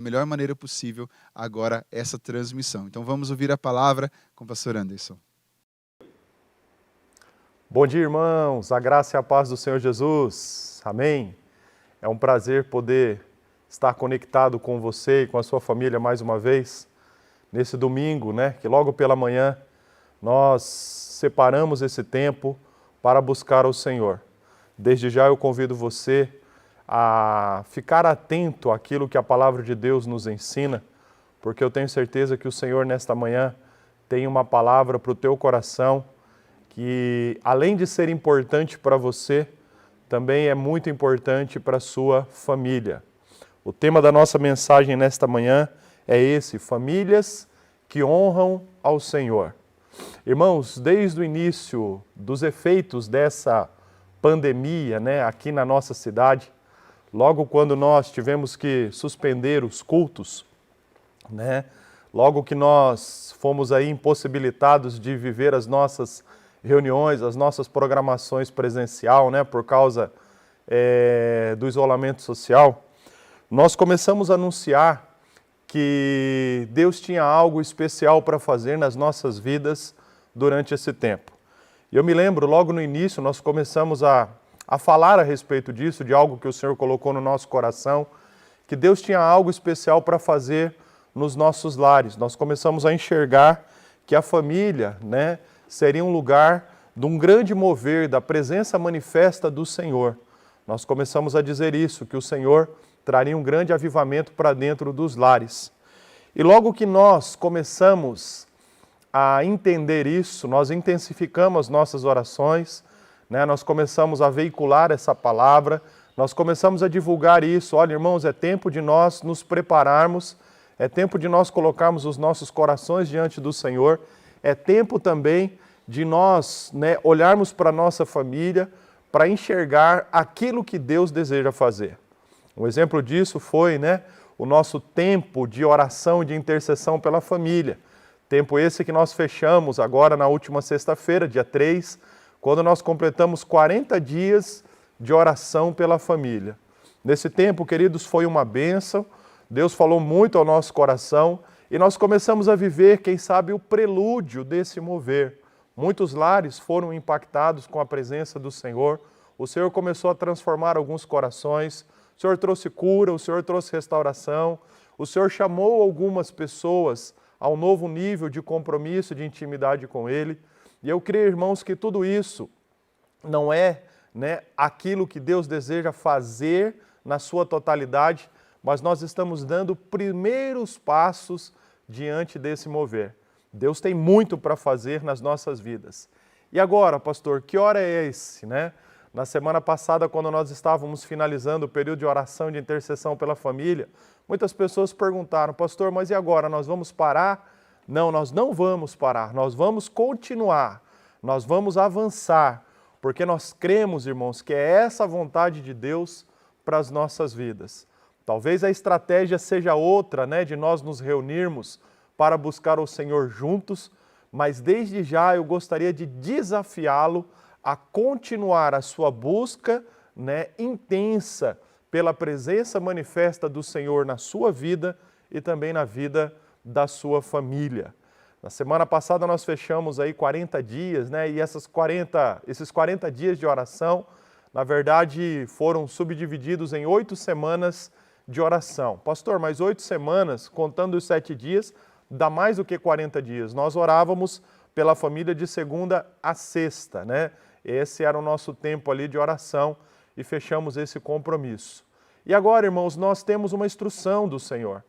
melhor maneira possível agora essa transmissão. Então vamos ouvir a palavra com o pastor Anderson. Bom dia, irmãos, a graça e a paz do Senhor Jesus, amém? É um prazer poder estar conectado com você e com a sua família mais uma vez, nesse domingo, que logo pela manhã nós separamos esse tempo para buscar o Senhor. Desde já eu convido você a ficar atento àquilo que a palavra de Deus nos ensina, porque eu tenho certeza que o Senhor nesta manhã tem uma palavra para o teu coração, que além de ser importante para você, também é muito importante para a sua família. O tema da nossa mensagem nesta manhã é esse: famílias que honram ao Senhor. Irmãos, desde o início dos efeitos dessa pandemia, aqui na nossa cidade, logo quando nós tivemos que suspender os cultos, logo que nós fomos aí impossibilitados de viver as nossas reuniões, as nossas programações presencial, por causa do isolamento social, nós começamos a anunciar que Deus tinha algo especial para fazer nas nossas vidas durante esse tempo. E eu me lembro, logo no início, nós começamos a falar a respeito disso, de algo que o Senhor colocou no nosso coração, que Deus tinha algo especial para fazer nos nossos lares. Nós começamos a enxergar que a família, seria um lugar de um grande mover da presença manifesta do Senhor. Nós começamos a dizer isso, que o Senhor traria um grande avivamento para dentro dos lares. E logo que nós começamos a entender isso, nós intensificamos as nossas orações, nós começamos a veicular essa palavra, nós começamos a divulgar isso. Olha, irmãos, é tempo de nós nos prepararmos, é tempo de nós colocarmos os nossos corações diante do Senhor, é tempo também de nós olharmos para a nossa família, para enxergar aquilo que Deus deseja fazer. Um exemplo disso foi o nosso tempo de oração e de intercessão pela família. Tempo esse que nós fechamos agora na última sexta-feira, dia 3, quando nós completamos 40 dias de oração pela família. Nesse tempo, queridos, foi uma bênção, Deus falou muito ao nosso coração e nós começamos a viver, quem sabe, o prelúdio desse mover. Muitos lares foram impactados com a presença do Senhor, o Senhor começou a transformar alguns corações, o Senhor trouxe cura, o Senhor trouxe restauração, o Senhor chamou algumas pessoas a um novo nível de compromisso, de intimidade com Ele. E eu creio, irmãos, que tudo isso não é aquilo que Deus deseja fazer na sua totalidade, mas nós estamos dando primeiros passos diante desse mover. Deus tem muito para fazer nas nossas vidas. E agora, pastor, que hora é esse, Na semana passada, quando nós estávamos finalizando o período de oração e de intercessão pela família, muitas pessoas perguntaram: pastor, mas e agora, nós vamos parar? Não, nós não vamos parar, nós vamos continuar, nós vamos avançar, porque nós cremos, irmãos, que é essa a vontade de Deus para as nossas vidas. Talvez a estratégia seja outra, de nós nos reunirmos para buscar o Senhor juntos, mas desde já eu gostaria de desafiá-lo a continuar a sua busca intensa pela presença manifesta do Senhor na sua vida e também na vida da sua família. Na semana passada nós fechamos aí 40 dias, e esses 40 dias de oração, na verdade, foram subdivididos em 8 semanas de oração. Pastor, mas 8 semanas, contando os 7 dias, dá mais do que 40 dias. Nós orávamos pela família de segunda a sexta, Esse era o nosso tempo ali de oração e fechamos esse compromisso. E agora, irmãos, nós temos uma instrução do Senhor.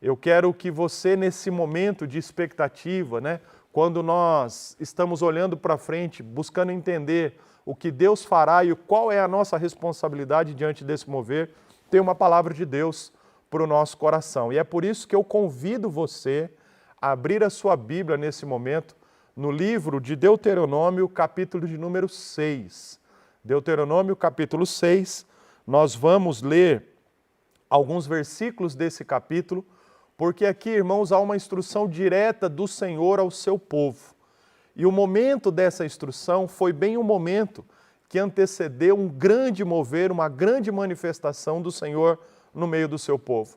Eu quero que você, nesse momento de expectativa, quando nós estamos olhando para frente, buscando entender o que Deus fará e qual é a nossa responsabilidade diante desse mover, tenha uma palavra de Deus para o nosso coração. E é por isso que eu convido você a abrir a sua Bíblia nesse momento, no livro de Deuteronômio, capítulo de número 6. Deuteronômio, capítulo 6, nós vamos ler alguns versículos desse capítulo, porque aqui, irmãos, há uma instrução direta do Senhor ao seu povo. E o momento dessa instrução foi bem o momento que antecedeu um grande mover, uma grande manifestação do Senhor no meio do seu povo.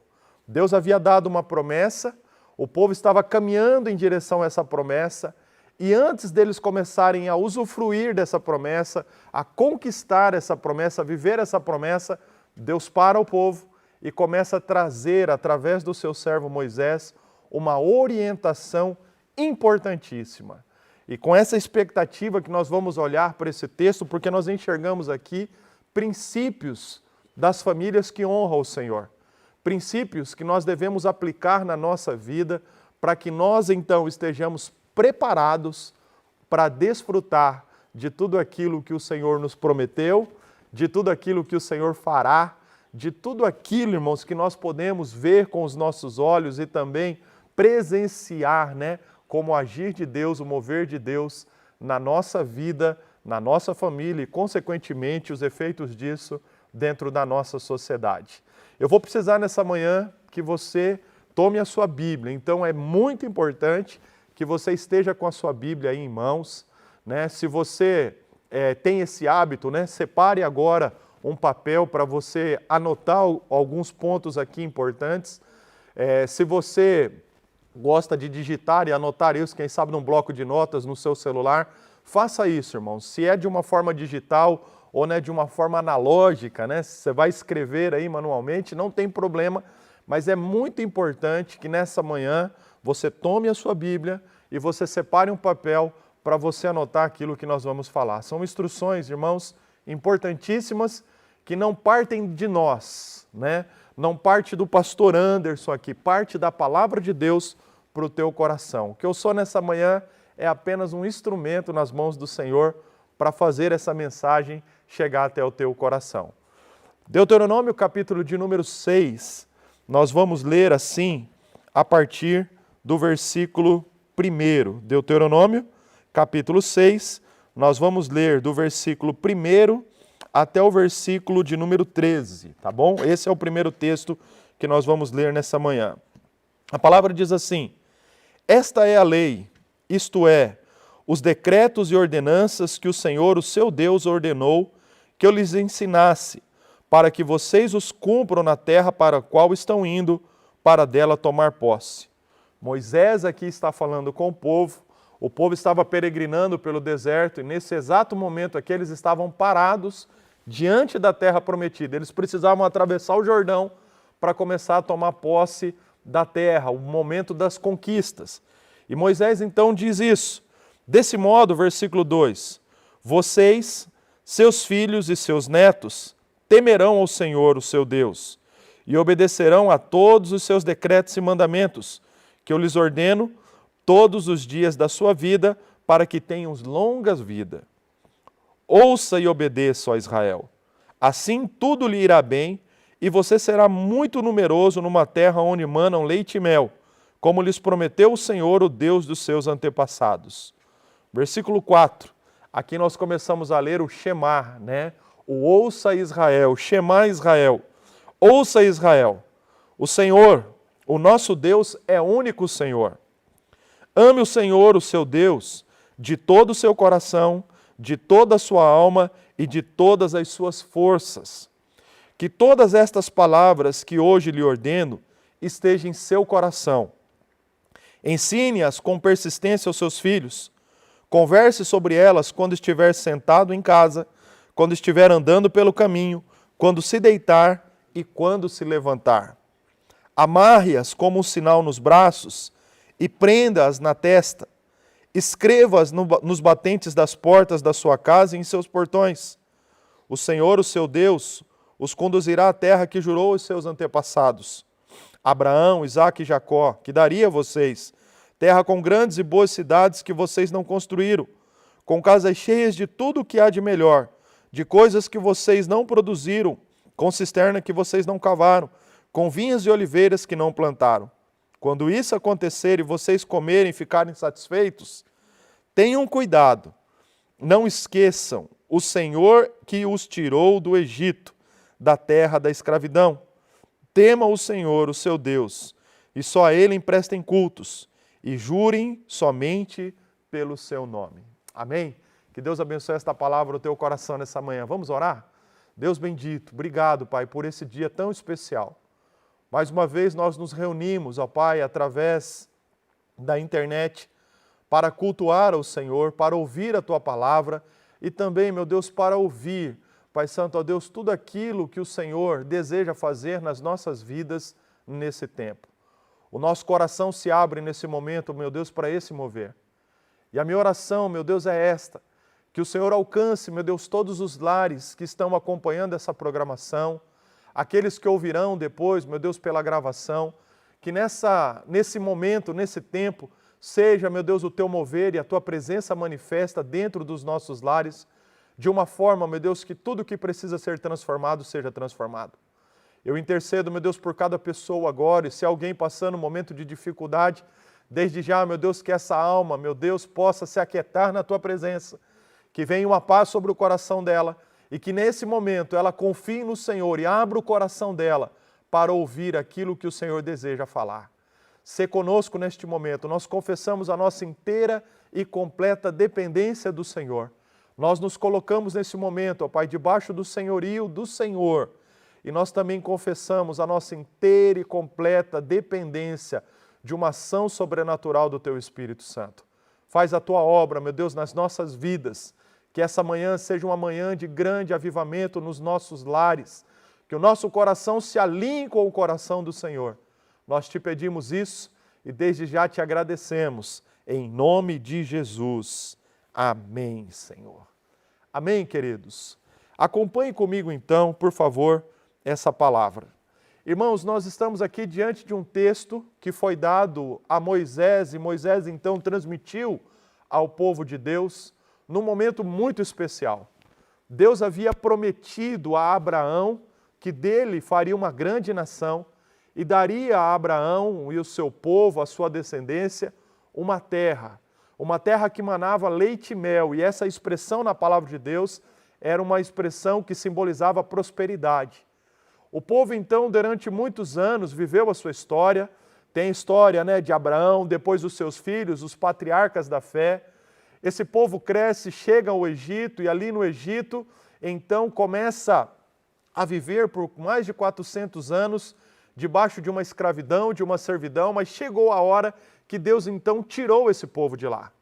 Deus havia dado uma promessa, o povo estava caminhando em direção a essa promessa, e antes deles começarem a usufruir dessa promessa, a conquistar essa promessa, a viver essa promessa, Deus para o povo e começa a trazer, através do seu servo Moisés, uma orientação importantíssima. E com essa expectativa que nós vamos olhar para esse texto, porque nós enxergamos aqui princípios das famílias que honram o Senhor. Princípios que nós devemos aplicar na nossa vida para que nós então estejamos preparados para desfrutar de tudo aquilo que o Senhor nos prometeu, de tudo aquilo que o Senhor fará, de tudo aquilo, irmãos, que nós podemos ver com os nossos olhos e também presenciar, né, como o agir de Deus, o mover de Deus na nossa vida, na nossa família e, consequentemente, os efeitos disso dentro da nossa sociedade. Eu vou precisar nessa manhã que você tome a sua Bíblia, então é muito importante que você esteja com a sua Bíblia aí em mãos, né? Se você tem esse hábito, né? Separe agora um papel para você anotar alguns pontos aqui importantes. Se você gosta de digitar e anotar isso, quem sabe num bloco de notas no seu celular, faça isso, irmãos. Se é de uma forma digital ou, né, de uma forma analógica, né? Se você vai escrever aí manualmente, não tem problema, mas é muito importante que nessa manhã você tome a sua Bíblia e você separe um papel para você anotar aquilo que nós vamos falar. São instruções, irmãos, importantíssimas que não partem de nós, né? Não parte do pastor Anderson aqui, parte da palavra de Deus para o teu coração. O que eu sou nessa manhã é apenas um instrumento nas mãos do Senhor para fazer essa mensagem chegar até o teu coração. Deuteronômio, capítulo de número 6, nós vamos ler assim, a partir do versículo 1. Deuteronômio, capítulo 6, nós vamos ler do versículo 1 até o versículo de número 13, tá bom? Esse é o primeiro texto que nós vamos ler nessa manhã. A palavra diz assim: esta é a lei, isto é, os decretos e ordenanças que o Senhor, o seu Deus, ordenou que eu lhes ensinasse, para que vocês os cumpram na terra para a qual estão indo, para dela tomar posse. Moisés aqui está falando com o povo estava peregrinando pelo deserto e nesse exato momento aqui eles estavam parados diante da terra prometida. Eles precisavam atravessar o Jordão para começar a tomar posse da terra, o momento das conquistas. E Moisés então diz isso. Desse modo, versículo 2, vocês, seus filhos e seus netos, temerão ao Senhor, o seu Deus, e obedecerão a todos os seus decretos e mandamentos, que eu lhes ordeno todos os dias da sua vida, para que tenham longas vidas. Ouça e obedeça, ó Israel. Assim tudo lhe irá bem, e você será muito numeroso numa terra onde manam leite e mel, como lhes prometeu o Senhor, o Deus dos seus antepassados. Versículo 4. Aqui nós começamos a ler o Shema, né? O ouça Israel, Shema Israel. Ouça Israel. O Senhor, o nosso Deus, é único Senhor. Ame o Senhor, o seu Deus, de todo o seu coração, de toda a sua alma e de todas as suas forças. Que todas estas palavras que hoje lhe ordeno estejam em seu coração. Ensine-as com persistência aos seus filhos. Converse sobre elas quando estiver sentado em casa, quando estiver andando pelo caminho, quando se deitar e quando se levantar. Amarre-as como um sinal nos braços e prenda-as na testa. Escreva-as nos batentes das portas da sua casa e em seus portões. O Senhor, o seu Deus, os conduzirá à terra que jurou aos seus antepassados, Abraão, Isaque e Jacó, que daria a vocês, terra com grandes e boas cidades que vocês não construíram, com casas cheias de tudo o que há de melhor, de coisas que vocês não produziram, com cisterna que vocês não cavaram, com vinhas e oliveiras que não plantaram. Quando isso acontecer e vocês comerem e ficarem satisfeitos, tenham cuidado, não esqueçam o Senhor que os tirou do Egito, da terra da escravidão. Temam o Senhor, o seu Deus, e só a Ele emprestem cultos, e jurem somente pelo seu nome. Amém? Que Deus abençoe esta palavra no teu coração nessa manhã. Vamos orar? Deus bendito, obrigado, Pai, por esse dia tão especial. Mais uma vez nós nos reunimos, ó Pai, através da internet, para cultuar ao Senhor, para ouvir a Tua palavra e também, meu Deus, para ouvir, Pai Santo, ó Deus, tudo aquilo que o Senhor deseja fazer nas nossas vidas nesse tempo. O nosso coração se abre nesse momento, meu Deus, para esse mover. E a minha oração, meu Deus, é esta, que o Senhor alcance, meu Deus, todos os lares que estão acompanhando essa programação, aqueles que ouvirão depois, meu Deus, pela gravação, que nesse momento, nesse tempo, seja, meu Deus, o Teu mover e a Tua presença manifesta dentro dos nossos lares, de uma forma, meu Deus, que tudo que precisa ser transformado, seja transformado. Eu intercedo, meu Deus, por cada pessoa agora, e se alguém passando um momento de dificuldade, desde já, meu Deus, que essa alma, meu Deus, possa se aquietar na Tua presença, que venha uma paz sobre o coração dela, e que nesse momento ela confie no Senhor e abra o coração dela para ouvir aquilo que o Senhor deseja falar. Sê conosco neste momento, nós confessamos a nossa inteira e completa dependência do Senhor. Nós nos colocamos nesse momento, ó Pai, debaixo do senhorio do Senhor, e nós também confessamos a nossa inteira e completa dependência de uma ação sobrenatural do Teu Espírito Santo. Faz a Tua obra, meu Deus, nas nossas vidas, que essa manhã seja uma manhã de grande avivamento nos nossos lares, que o nosso coração se alinhe com o coração do Senhor. Nós Te pedimos isso e desde já Te agradecemos, em nome de Jesus. Amém, Senhor. Amém, queridos? Acompanhe comigo então, por favor, essa palavra. Irmãos, nós estamos aqui diante de um texto que foi dado a Moisés, e Moisés então transmitiu ao povo de Deus num momento muito especial. Deus havia prometido a Abraão que dele faria uma grande nação e daria a Abraão e o seu povo, a sua descendência, uma terra que manava leite e mel, e essa expressão na palavra de Deus era uma expressão que simbolizava prosperidade. O povo, então, durante muitos anos, viveu a sua história. Tem a história, né, de Abraão, depois os seus filhos, os patriarcas da fé. Esse povo cresce, chega ao Egito, e ali no Egito, então, começa a viver por mais de 400 anos, debaixo de uma escravidão, de uma servidão, mas chegou a hora que Deus, então, tirou esse povo de lá.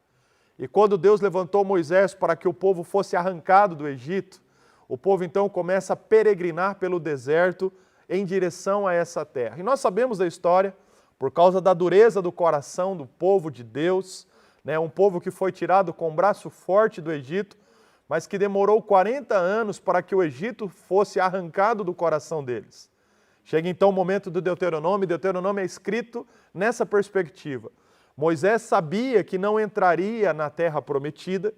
E quando Deus levantou Moisés para que o povo fosse arrancado do Egito, o povo então começa a peregrinar pelo deserto em direção a essa terra. E nós sabemos da história, por causa da dureza do coração do povo de Deus, né, um povo que foi tirado com o braço forte do Egito, mas que demorou 40 anos para que o Egito fosse arrancado do coração deles. Chega então o momento do Deuteronômio, e Deuteronômio é escrito nessa perspectiva. Moisés sabia que não entraria na terra prometida,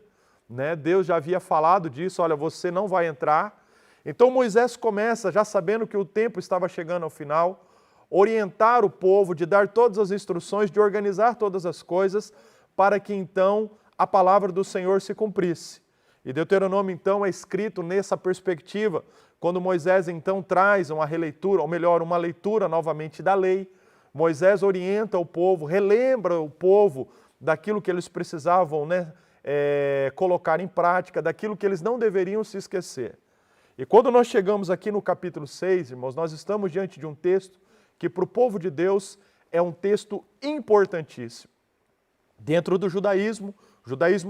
né? Deus já havia falado disso, olha, você não vai entrar. Então Moisés começa, já sabendo que o tempo estava chegando ao final, orientar o povo, de dar todas as instruções, de organizar todas as coisas, para que então a palavra do Senhor se cumprisse. E Deuteronômio então é escrito nessa perspectiva, quando Moisés então traz uma releitura, ou melhor, uma leitura novamente da lei. Moisés orienta o povo, relembra o povo daquilo que eles precisavam, né, colocar em prática, daquilo que eles não deveriam se esquecer. E quando nós chegamos aqui no capítulo 6, irmãos, nós estamos diante de um texto que para o povo de Deus é um texto importantíssimo. Dentro do judaísmo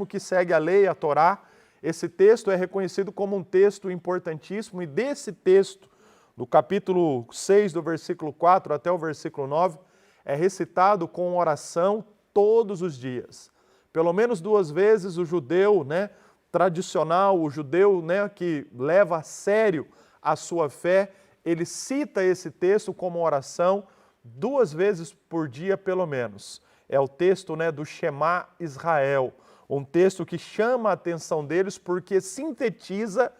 que segue a lei, a Torá, esse texto é reconhecido como um texto importantíssimo, e desse texto, do capítulo 6, do versículo 4 até o versículo 9, é recitado com oração todos os dias. Pelo menos 2 vezes o judeu, né, tradicional, o judeu, né, que leva a sério a sua fé, ele cita esse texto como oração 2 vezes por dia, pelo menos. É o texto, né, do Shema Israel, um texto que chama a atenção deles porque sintetiza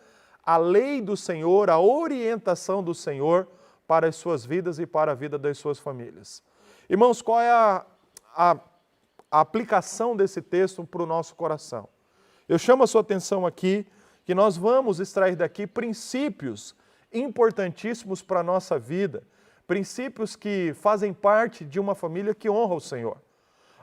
a lei do Senhor, a orientação do Senhor para as suas vidas e para a vida das suas famílias. Irmãos, qual é a aplicação desse texto para o nosso coração? Eu chamo a sua atenção aqui que nós vamos extrair daqui princípios importantíssimos para a nossa vida, princípios que fazem parte de uma família que honra o Senhor.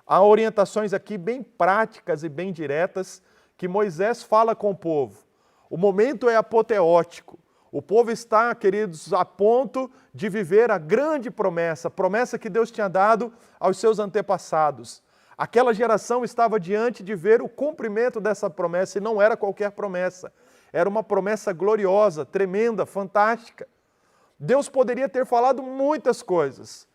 Há orientações aqui bem práticas e bem diretas que Moisés fala com o povo. O momento é apoteótico, O povo está, queridos, a ponto de viver a grande promessa, promessa que Deus tinha dado aos seus antepassados. Aquela geração estava diante de ver o cumprimento dessa promessa, e não era qualquer promessa. Era uma promessa gloriosa, tremenda, fantástica. Deus poderia ter falado muitas coisas,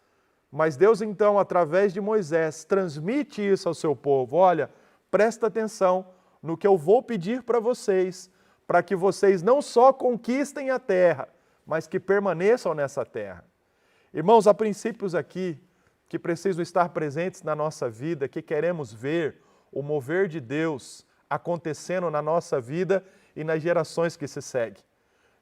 mas Deus então, através de Moisés, transmite isso ao seu povo. Olha, presta atenção no que eu vou pedir para vocês, para que vocês não só conquistem a terra, mas que permaneçam nessa terra. Irmãos, há princípios aqui que precisam estar presentes na nossa vida, que queremos ver o mover de Deus acontecendo na nossa vida e nas gerações que se seguem.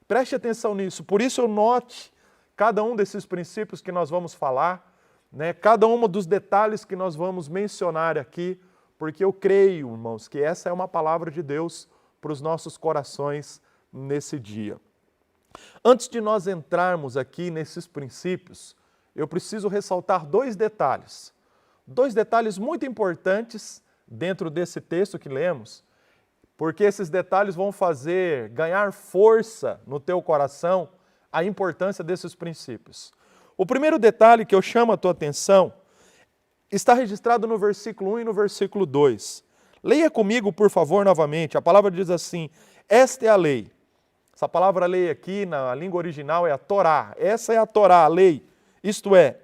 Preste atenção nisso, por isso eu note cada um desses princípios que nós vamos falar, né? Cada um dos detalhes que nós vamos mencionar aqui, porque eu creio, irmãos, que essa é uma palavra de Deus para os nossos corações nesse dia. Antes de nós entrarmos aqui nesses princípios, eu preciso ressaltar dois detalhes muito importantes dentro desse texto que lemos, porque esses detalhes vão fazer ganhar força no teu coração a importância desses princípios. O primeiro detalhe que eu chamo a tua atenção está registrado no versículo 1 e no versículo 2. Leia comigo, por favor, novamente. A palavra diz assim: esta é a lei. Essa palavra lei aqui, na língua original, é a Torá. Essa é a Torá, a lei. Isto é,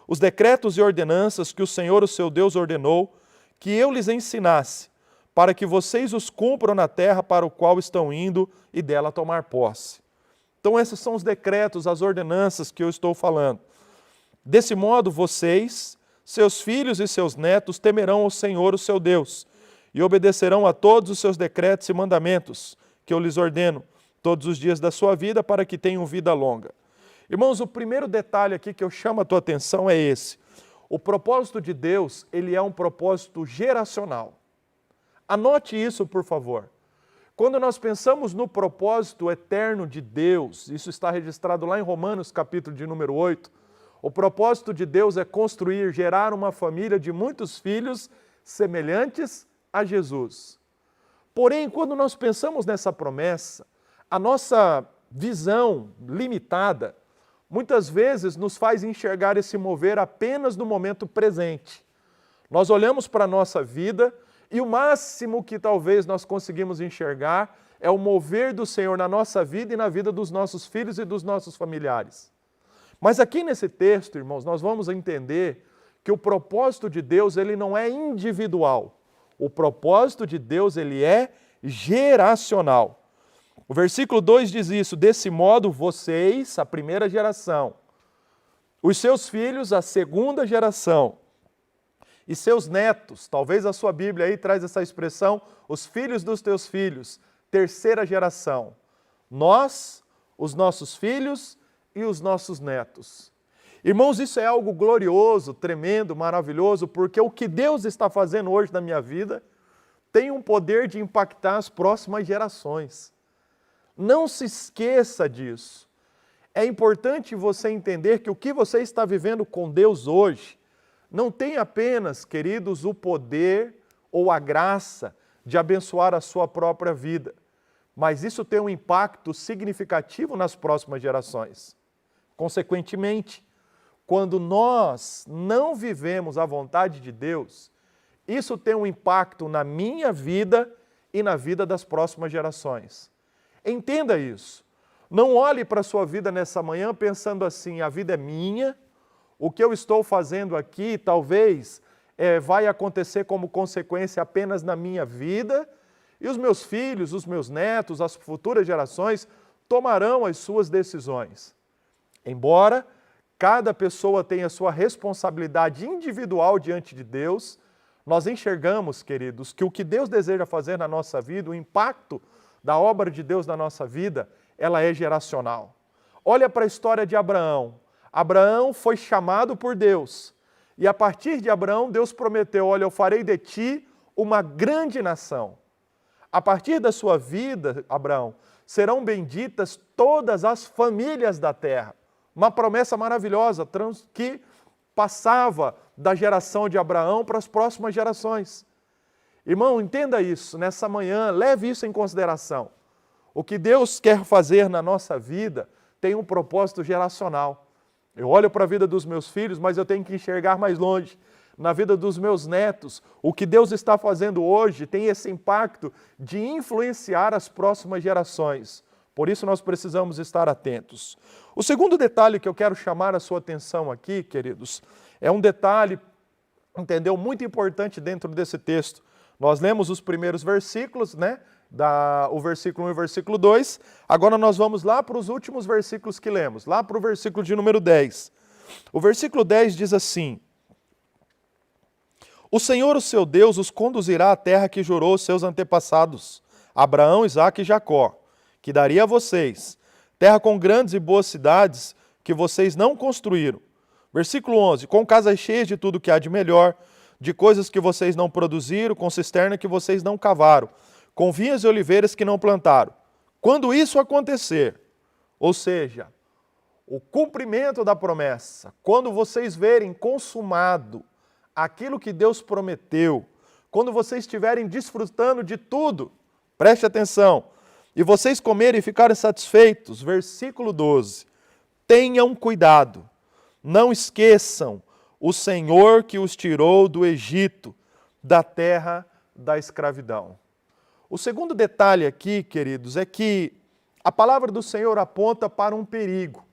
os decretos e ordenanças que o Senhor, o seu Deus, ordenou que eu lhes ensinasse, para que vocês os cumpram na terra para o qual estão indo e dela tomar posse. Então esses são os decretos, as ordenanças que eu estou falando. Desse modo vocês, seus filhos e seus netos temerão ao Senhor, o seu Deus, e obedecerão a todos os seus decretos e mandamentos que eu lhes ordeno todos os dias da sua vida, para que tenham vida longa. Irmãos, o primeiro detalhe aqui que eu chamo a tua atenção é esse. O propósito de Deus, ele é um propósito geracional. Anote isso, por favor. Quando nós pensamos no propósito eterno de Deus, isso está registrado lá em Romanos, capítulo de número 8, o propósito de Deus é construir, gerar uma família de muitos filhos semelhantes a Jesus. Porém, quando nós pensamos nessa promessa, a nossa visão limitada muitas vezes nos faz enxergar esse mover apenas no momento presente. Nós olhamos para a nossa vida e o máximo que talvez nós conseguimos enxergar é o mover do Senhor na nossa vida e na vida dos nossos filhos e dos nossos familiares. Mas aqui nesse texto, irmãos, nós vamos entender que o propósito de Deus, ele não é individual. O propósito de Deus, ele é geracional. O versículo 2 diz isso: desse modo vocês, a primeira geração, os seus filhos, a segunda geração, e seus netos, talvez a sua Bíblia aí traz essa expressão, os filhos dos teus filhos, terceira geração. Nós, os nossos filhos e os nossos netos. Irmãos, isso é algo glorioso, tremendo, maravilhoso, porque o que Deus está fazendo hoje na minha vida tem um poder de impactar as próximas gerações. Não se esqueça disso. É importante você entender que o que você está vivendo com Deus hoje não tem apenas, queridos, o poder ou a graça de abençoar a sua própria vida, mas isso tem um impacto significativo nas próximas gerações. Consequentemente, quando nós não vivemos a vontade de Deus, isso tem um impacto na minha vida e na vida das próximas gerações. Entenda isso. Não olhe para a sua vida nessa manhã pensando assim: a vida é minha, o que eu estou fazendo aqui talvez vai acontecer como consequência apenas na minha vida, e os meus filhos, os meus netos, as futuras gerações tomarão as suas decisões. Embora cada pessoa tenha sua responsabilidade individual diante de Deus, nós enxergamos, queridos, que o que Deus deseja fazer na nossa vida, o impacto da obra de Deus na nossa vida, ela é geracional. Olha para a história de Abraão. Abraão foi chamado por Deus. E a partir de Abraão, Deus prometeu: olha, eu farei de ti uma grande nação. A partir da sua vida, Abraão, serão benditas todas as famílias da terra. Uma promessa maravilhosa que passava da geração de Abraão para as próximas gerações. Irmão, entenda isso nessa manhã, leve isso em consideração. O que Deus quer fazer na nossa vida tem um propósito geracional. Eu olho para a vida dos meus filhos, mas eu tenho que enxergar mais longe. Na vida dos meus netos, o que Deus está fazendo hoje tem esse impacto de influenciar as próximas gerações. Por isso nós precisamos estar atentos. O segundo detalhe que eu quero chamar a sua atenção aqui, queridos, é um detalhe, entendeu, muito importante dentro desse texto. Nós lemos os primeiros versículos, né? O versículo 1 e o versículo 2. Agora nós vamos lá para os últimos versículos que lemos, lá para o versículo de número 10. O versículo 10 diz assim: O Senhor, o seu Deus, os conduzirá à terra que jurou aos seus antepassados, Abraão, Isaque e Jacó, que daria a vocês, terra com grandes e boas cidades que vocês não construíram. Versículo 11, com casas cheias de tudo que há de melhor, de coisas que vocês não produziram, com cisterna que vocês não cavaram, com vinhas e oliveiras que não plantaram. Quando isso acontecer, ou seja, o cumprimento da promessa, quando vocês verem consumado aquilo que Deus prometeu, quando vocês estiverem desfrutando de tudo, preste atenção, e vocês comerem e ficarem satisfeitos, versículo 12, tenham cuidado, não esqueçam o Senhor que os tirou do Egito, da terra da escravidão. O segundo detalhe aqui, queridos, é que a palavra do Senhor aponta para um perigo,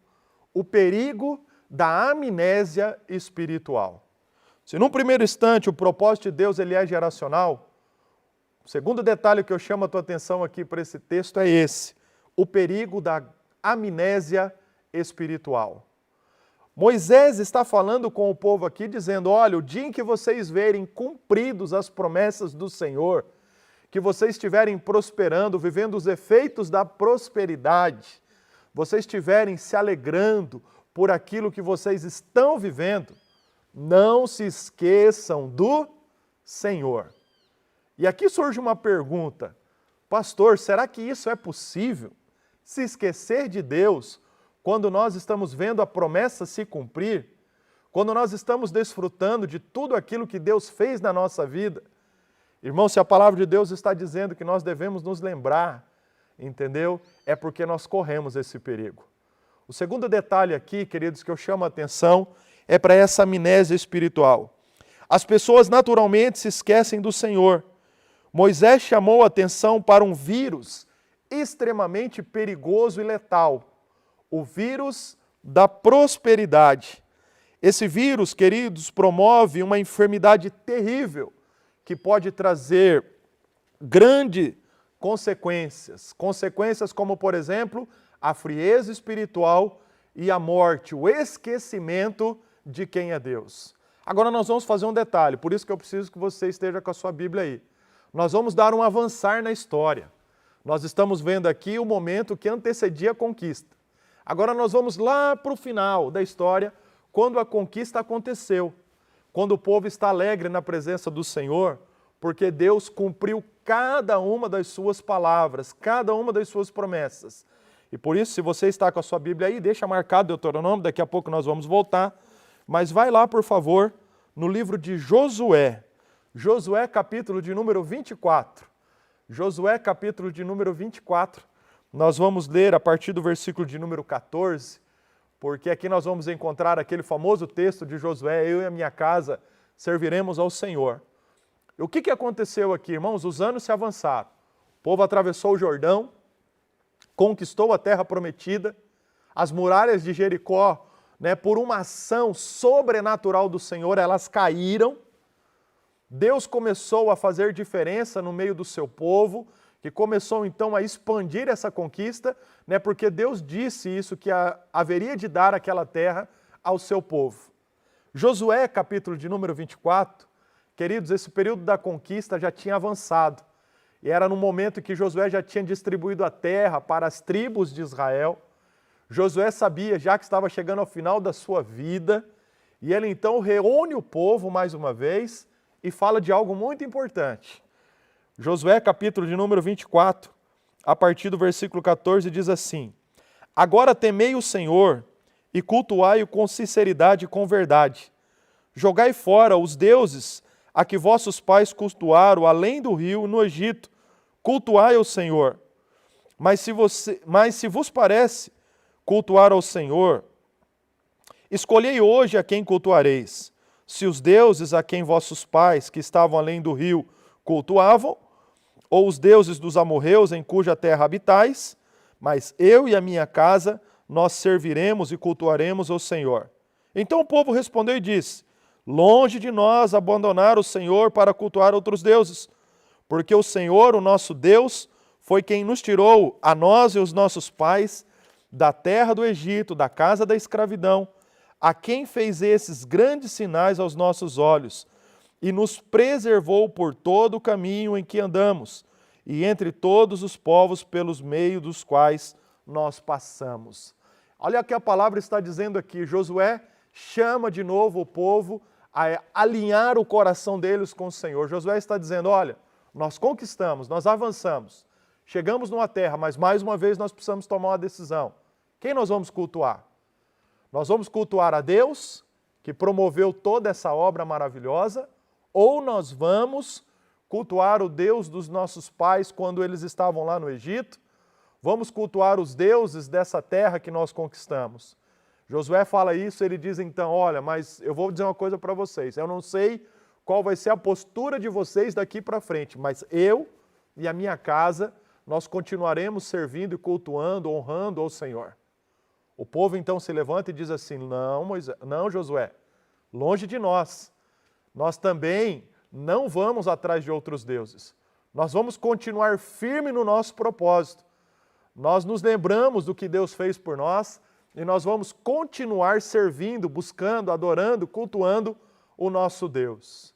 o perigo da amnésia espiritual. Se num primeiro instante o propósito de Deus ele é geracional, o segundo detalhe que eu chamo a tua atenção aqui para esse texto é esse, o perigo da amnésia espiritual. Moisés está falando com o povo aqui dizendo, olha, o dia em que vocês verem cumpridos as promessas do Senhor, que vocês estiverem prosperando, vivendo os efeitos da prosperidade, vocês estiverem se alegrando por aquilo que vocês estão vivendo, não se esqueçam do Senhor. E aqui surge uma pergunta, pastor, será que isso é possível? Se esquecer de Deus quando nós estamos vendo a promessa se cumprir? Quando nós estamos desfrutando de tudo aquilo que Deus fez na nossa vida? Irmão, se a palavra de Deus está dizendo que nós devemos nos lembrar, entendeu? É porque nós corremos esse perigo. O segundo detalhe aqui, queridos, que eu chamo a atenção, é para essa amnésia espiritual. As pessoas naturalmente se esquecem do Senhor. Moisés chamou a atenção para um vírus extremamente perigoso e letal. O vírus da prosperidade. Esse vírus, queridos, promove uma enfermidade terrível que pode trazer grandes consequências. Consequências como, por exemplo, a frieza espiritual e a morte, o esquecimento de quem é Deus. Agora nós vamos fazer um detalhe, por isso que eu preciso que você esteja com a sua Bíblia aí. Nós vamos dar um avançar na história. Nós estamos vendo aqui o momento que antecedia a conquista. Agora nós vamos lá para o final da história, quando a conquista aconteceu. Quando o povo está alegre na presença do Senhor, porque Deus cumpriu cada uma das suas palavras, cada uma das suas promessas. E por isso, se você está com a sua Bíblia aí, deixa marcado Deuteronômio, daqui a pouco nós vamos voltar. Mas vai lá, por favor, no livro de Josué. Josué, capítulo de número 24. Josué, capítulo de número 24. Nós vamos ler a partir do versículo de número 14, porque aqui nós vamos encontrar aquele famoso texto de Josué, eu e a minha casa serviremos ao Senhor. O que aconteceu aqui, irmãos? Os anos se avançaram. O povo atravessou o Jordão, conquistou a terra prometida, as muralhas de Jericó, por uma ação sobrenatural do Senhor, elas caíram. Deus começou a fazer diferença no meio do seu povo, que começou então a expandir essa conquista, porque Deus disse isso, que haveria de dar aquela terra ao seu povo. Josué, capítulo de número 24, queridos, esse período da conquista já tinha avançado. E era no momento que Josué já tinha distribuído a terra para as tribos de Israel. Josué sabia já que estava chegando ao final da sua vida, e ele então reúne o povo mais uma vez e fala de algo muito importante. Josué, capítulo de número 24, a partir do versículo 14, diz assim: Agora temei o Senhor e cultuai-o com sinceridade e com verdade. Jogai fora os deuses a que vossos pais cultuaram além do rio no Egito. Cultuai o Senhor. Mas se vos parece cultuar ao Senhor, escolhei hoje a quem cultuareis. Se os deuses a quem vossos pais, que estavam além do rio, cultuavam, ou os deuses dos amorreus em cuja terra habitais, mas eu e a minha casa, nós serviremos e cultuaremos ao Senhor. Então o povo respondeu e disse: longe de nós abandonar o Senhor para cultuar outros deuses, porque o Senhor, o nosso Deus, foi quem nos tirou, a nós e os nossos pais, da terra do Egito, da casa da escravidão, a quem fez esses grandes sinais aos nossos olhos, e nos preservou por todo o caminho em que andamos, e entre todos os povos pelos meios dos quais nós passamos. Olha o que a palavra está dizendo aqui. Josué chama de novo o povo a alinhar o coração deles com o Senhor. Josué está dizendo: olha, nós conquistamos, nós avançamos, chegamos numa terra, mas mais uma vez nós precisamos tomar uma decisão. Quem nós vamos cultuar? Nós vamos cultuar a Deus, que promoveu toda essa obra maravilhosa, ou nós vamos cultuar o Deus dos nossos pais quando eles estavam lá no Egito? Vamos cultuar os deuses dessa terra que nós conquistamos. Josué fala isso, ele diz então: olha, mas eu vou dizer uma coisa para vocês, eu não sei qual vai ser a postura de vocês daqui para frente, mas eu e a minha casa, nós continuaremos servindo e cultuando, honrando ao Senhor. O povo então se levanta e diz assim: não, Josué, longe de nós. Nós também não vamos atrás de outros deuses. Nós vamos continuar firme no nosso propósito. Nós nos lembramos do que Deus fez por nós e nós vamos continuar servindo, buscando, adorando, cultuando o nosso Deus.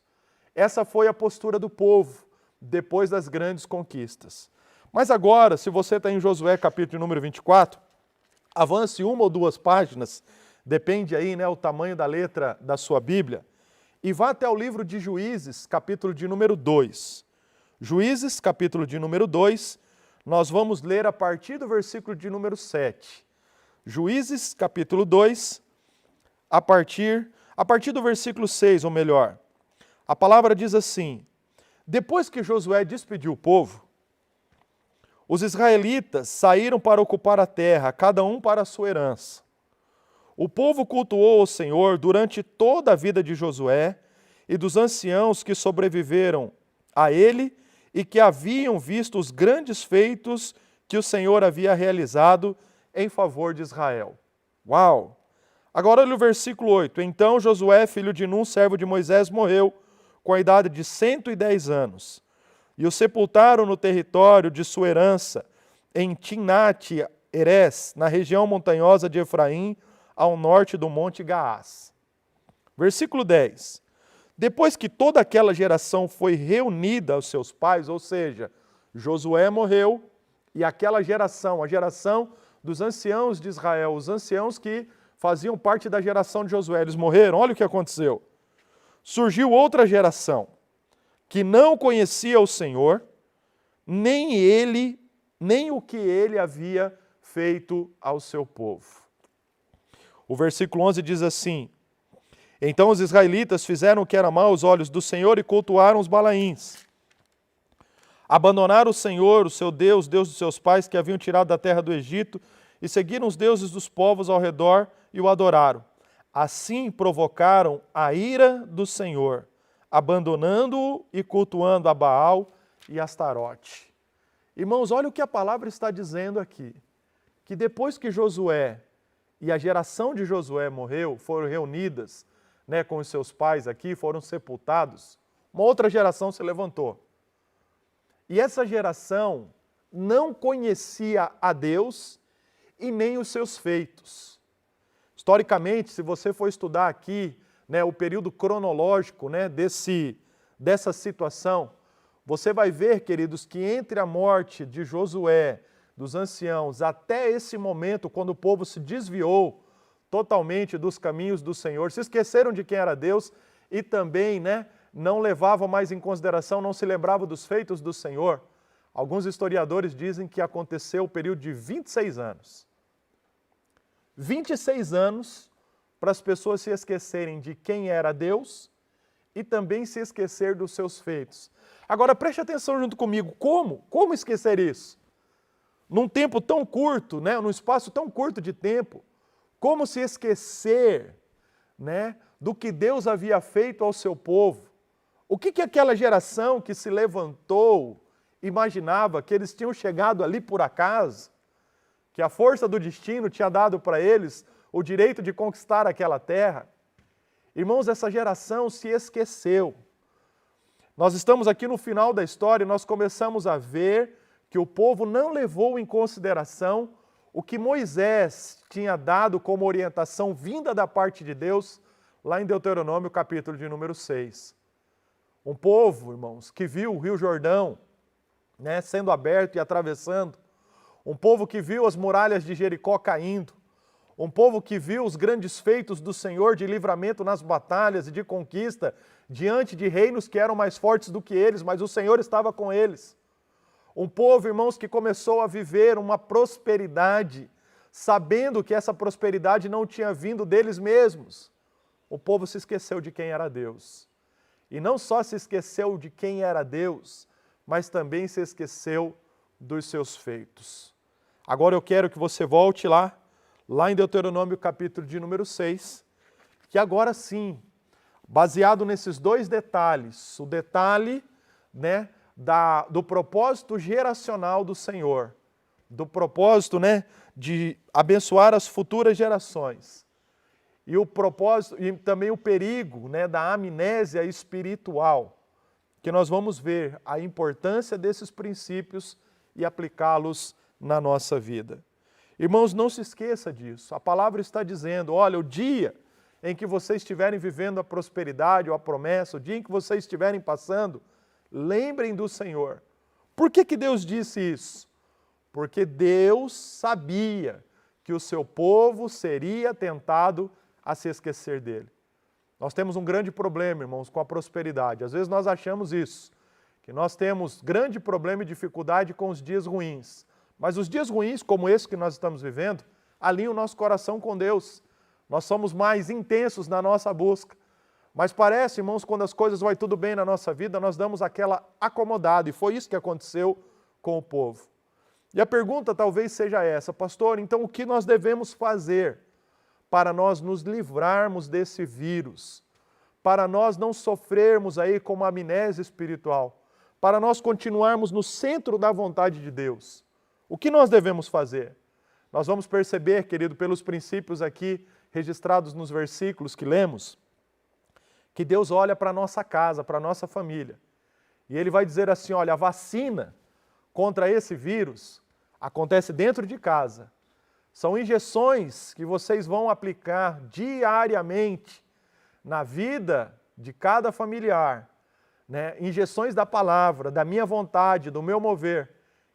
Essa foi a postura do povo depois das grandes conquistas. Mas agora, se você está em Josué capítulo número 24, avance uma ou duas páginas, depende aí, né, o tamanho da letra da sua Bíblia, e vá até o livro de Juízes, capítulo de número 2. Juízes, capítulo de número 2, nós vamos ler a partir do versículo de número 7. Juízes, capítulo 2, a partir do versículo 6, ou melhor. A palavra diz assim: depois que Josué despediu o povo, os israelitas saíram para ocupar a terra, cada um para a sua herança. O povo cultuou o Senhor durante toda a vida de Josué e dos anciãos que sobreviveram a ele e que haviam visto os grandes feitos que o Senhor havia realizado em favor de Israel. Uau! Agora olha o versículo 8. Então Josué, filho de Num, servo de Moisés, morreu com a idade de 110 anos. E o sepultaram no território de sua herança, em Timnat-Herés, na região montanhosa de Efraim, ao norte do monte Gaás. Versículo 10. Depois que toda aquela geração foi reunida aos seus pais, ou seja, Josué morreu, e aquela geração, a geração dos anciãos de Israel, os anciãos que faziam parte da geração de Josué, eles morreram, olha o que aconteceu. Surgiu outra geração, que não conhecia o Senhor, nem o que ele havia feito ao seu povo. O versículo 11 diz assim: então os israelitas fizeram o que era mal aos olhos do Senhor e cultuaram os Balaíns. Abandonaram o Senhor, o seu Deus, Deus dos seus pais, que haviam tirado da terra do Egito, e seguiram os deuses dos povos ao redor e o adoraram. Assim provocaram a ira do Senhor, abandonando-o e cultuando a Baal e Astarote. Irmãos, olha o que a palavra está dizendo aqui. Que depois que Josué e a geração de Josué morreu, foram reunidas, né, com os seus pais aqui, foram sepultados, uma outra geração se levantou. E essa geração não conhecia a Deus e nem os seus feitos. Historicamente, se você for estudar aqui, né, o período cronológico, né, dessa situação, você vai ver, queridos, que entre a morte de Josué, dos anciãos, até esse momento, quando o povo se desviou totalmente dos caminhos do Senhor, se esqueceram de quem era Deus e também, né, não levavam mais em consideração, não se lembravam dos feitos do Senhor. Alguns historiadores dizem que aconteceu o período de 26 anos. 26 anos para as pessoas se esquecerem de quem era Deus e também se esquecer dos seus feitos. Agora preste atenção junto comigo, como esquecer isso? num tempo tão curto, né, num espaço tão curto de tempo, como se esquecer, né, do que Deus havia feito ao seu povo? O que aquela geração que se levantou imaginava? Que eles tinham chegado ali por acaso? Que a força do destino tinha dado para eles o direito de conquistar aquela terra? Irmãos, essa geração se esqueceu. Nós estamos aqui no final da história e nós começamos a ver que o povo não levou em consideração o que Moisés tinha dado como orientação vinda da parte de Deus, lá em Deuteronômio, capítulo de número 6. Um povo, irmãos, que viu o Rio Jordão, né, sendo aberto e atravessando. Um povo que viu as muralhas de Jericó caindo. Um povo que viu os grandes feitos do Senhor de livramento nas batalhas e de conquista diante de reinos que eram mais fortes do que eles, mas o Senhor estava com eles. Um povo, irmãos, que começou a viver uma prosperidade, sabendo que essa prosperidade não tinha vindo deles mesmos. O povo se esqueceu de quem era Deus. E não só se esqueceu de quem era Deus, mas também se esqueceu dos seus feitos. Agora eu quero que você volte lá em Deuteronômio capítulo de número 6, que agora sim, baseado nesses dois detalhes, o detalhe, né, do propósito geracional do Senhor, do propósito, né, de abençoar as futuras gerações, e o propósito e também o perigo, né, da amnésia espiritual, que nós vamos ver a importância desses princípios e aplicá-los na nossa vida. Irmãos, não se esqueça disso. A palavra está dizendo, olha, o dia em que vocês estiverem vivendo a prosperidade ou a promessa, o dia em que vocês estiverem passando, lembrem do Senhor. Por que Deus disse isso? Porque Deus sabia que o seu povo seria tentado a se esquecer dele. Nós temos um grande problema, irmãos, com a prosperidade. Às vezes nós achamos isso, que nós temos grande problema e dificuldade com os dias ruins. Mas os dias ruins, como esse que nós estamos vivendo, alinham o nosso coração com Deus. Nós somos mais intensos na nossa busca. Mas parece, irmãos, quando as coisas vão tudo bem na nossa vida, nós damos aquela acomodada. E foi isso que aconteceu com o povo. E a pergunta talvez seja essa, pastor, então o que nós devemos fazer para nós nos livrarmos desse vírus? Para nós não sofrermos aí com uma amnésia espiritual? Para nós continuarmos no centro da vontade de Deus? O que nós devemos fazer? Nós vamos perceber, querido, pelos princípios aqui registrados nos versículos que lemos, que Deus olha para a nossa casa, para a nossa família. E Ele vai dizer assim, olha, a vacina contra esse vírus acontece dentro de casa. São injeções que vocês vão aplicar diariamente na vida de cada familiar, né? Injeções da palavra, da minha vontade, do meu mover,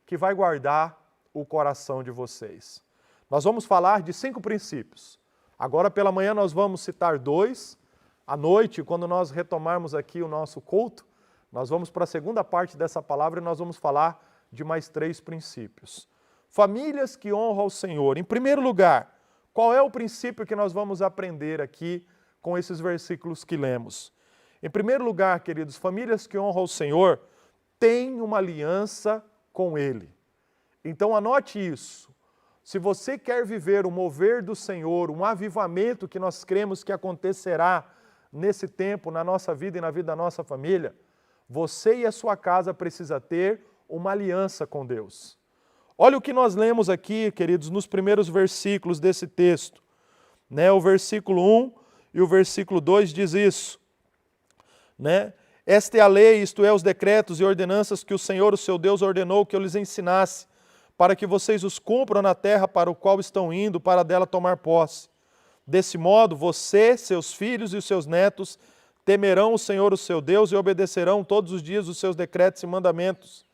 que vai guardar o coração de vocês. Nós vamos falar de 5 princípios. Agora pela manhã nós vamos citar 2. À noite, quando nós retomarmos aqui o nosso culto, nós vamos para a segunda parte dessa palavra e nós vamos falar de mais 3 princípios. Famílias que honram ao Senhor. Em primeiro lugar, qual é o princípio que nós vamos aprender aqui com esses versículos que lemos? Em primeiro lugar, queridos, famílias que honram ao Senhor têm uma aliança com Ele. Então anote isso. Se você quer viver o mover do Senhor, um avivamento que nós cremos que acontecerá nesse tempo, na nossa vida e na vida da nossa família, você e a sua casa precisa ter uma aliança com Deus. Olha o que nós lemos aqui, queridos, nos primeiros versículos desse texto. Né? O versículo 1 e o versículo 2 diz isso. Né? Esta é a lei, isto é, os decretos e ordenanças que o Senhor, o seu Deus, ordenou que eu lhes ensinasse, para que vocês os cumpram na terra para o qual estão indo, para dela tomar posse. Desse modo, você, seus filhos e os seus netos temerão o Senhor, o seu Deus, e obedecerão todos os dias os seus decretos e mandamentos.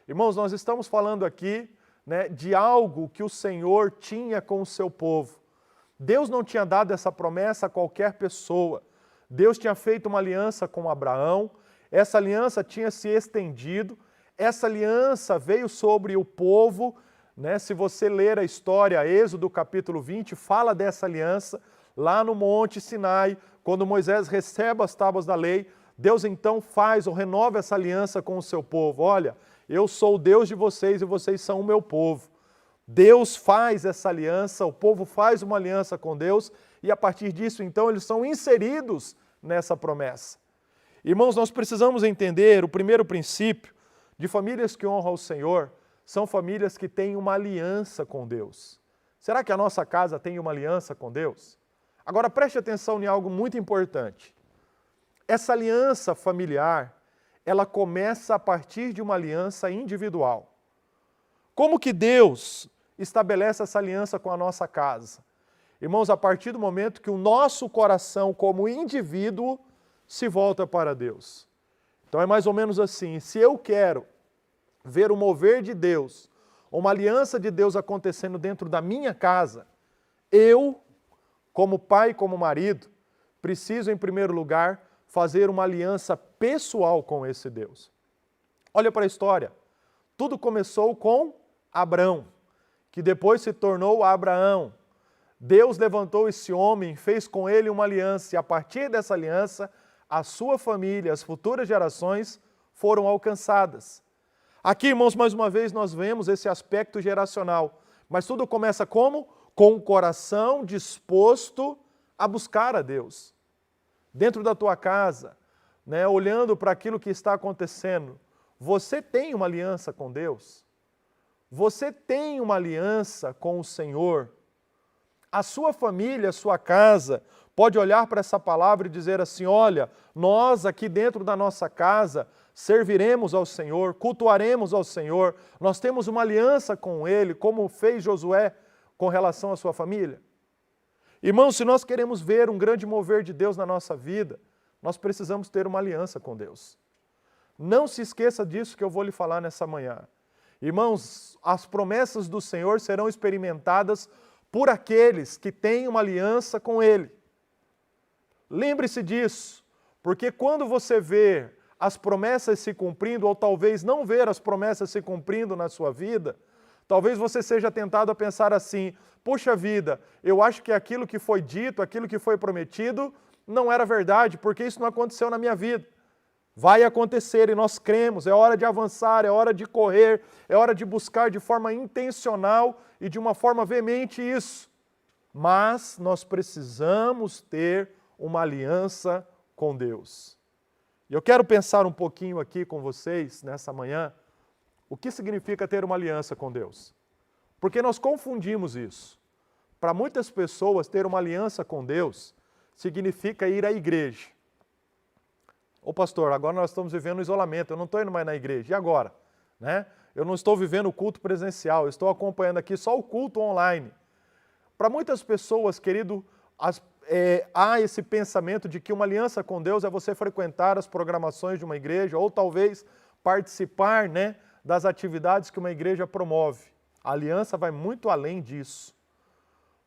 Irmãos, nós estamos falando aqui, né, de algo que o Senhor tinha com o seu povo. Deus não tinha dado essa promessa a qualquer pessoa. Deus tinha feito uma aliança com Abraão, essa aliança tinha se estendido, essa aliança veio sobre o povo, né? Se você ler a história, Êxodo capítulo 20, fala dessa aliança, lá no Monte Sinai, quando Moisés recebe as tábuas da lei, Deus então faz ou renova essa aliança com o seu povo. Olha, eu sou o Deus de vocês e vocês são o meu povo. Deus faz essa aliança, o povo faz uma aliança com Deus e a partir disso, então, eles são inseridos nessa promessa. Irmãos, nós precisamos entender o primeiro princípio de famílias que honram o Senhor, são famílias que têm uma aliança com Deus. Será que a nossa casa tem uma aliança com Deus? Agora preste atenção em algo muito importante. Essa aliança familiar, ela começa a partir de uma aliança individual. Como que Deus estabelece essa aliança com a nossa casa? Irmãos, a partir do momento que o nosso coração, como indivíduo, se volta para Deus. Então é mais ou menos assim, se eu quero ver o mover de Deus, uma aliança de Deus acontecendo dentro da minha casa, eu, como pai, como marido, preciso, em primeiro lugar, fazer uma aliança pessoal com esse Deus. Olha para a história. Tudo começou com Abrão, que depois se tornou Abraão. Deus levantou esse homem, fez com ele uma aliança, e a partir dessa aliança, a sua família, as futuras gerações foram alcançadas. Aqui, irmãos, mais uma vez nós vemos esse aspecto geracional, mas tudo começa como? Com o coração disposto a buscar a Deus. Dentro da tua casa, né, olhando para aquilo que está acontecendo, você tem uma aliança com Deus? Você tem uma aliança com o Senhor? A sua família, a sua casa, pode olhar para essa palavra e dizer assim, olha, nós aqui dentro da nossa casa serviremos ao Senhor, cultuaremos ao Senhor, nós temos uma aliança com Ele, como fez Josué com relação à sua família. Irmãos, se nós queremos ver um grande mover de Deus na nossa vida, nós precisamos ter uma aliança com Deus. Não se esqueça disso que eu vou lhe falar nessa manhã. Irmãos, as promessas do Senhor serão experimentadas por aqueles que têm uma aliança com Ele. Lembre-se disso, porque quando você vê as promessas se cumprindo, ou talvez não ver as promessas se cumprindo na sua vida, talvez você seja tentado a pensar assim, puxa vida, eu acho que aquilo que foi dito, aquilo que foi prometido, não era verdade, porque isso não aconteceu na minha vida. Vai acontecer e nós cremos, é hora de avançar, é hora de correr, é hora de buscar de forma intencional e de uma forma veemente isso. Mas nós precisamos ter uma aliança com Deus. E eu quero pensar um pouquinho aqui com vocês nessa manhã, o que significa ter uma aliança com Deus? Porque nós confundimos isso. Para muitas pessoas, ter uma aliança com Deus significa ir à igreja. Ô pastor, agora nós estamos vivendo isolamento, eu não estou indo mais na igreja, e agora? Né? Eu não estou vivendo o culto presencial, eu estou acompanhando aqui só o culto online. Para muitas pessoas, querido, há esse pensamento de que uma aliança com Deus é você frequentar as programações de uma igreja, ou talvez participar, né, das atividades que uma igreja promove. A aliança vai muito além disso.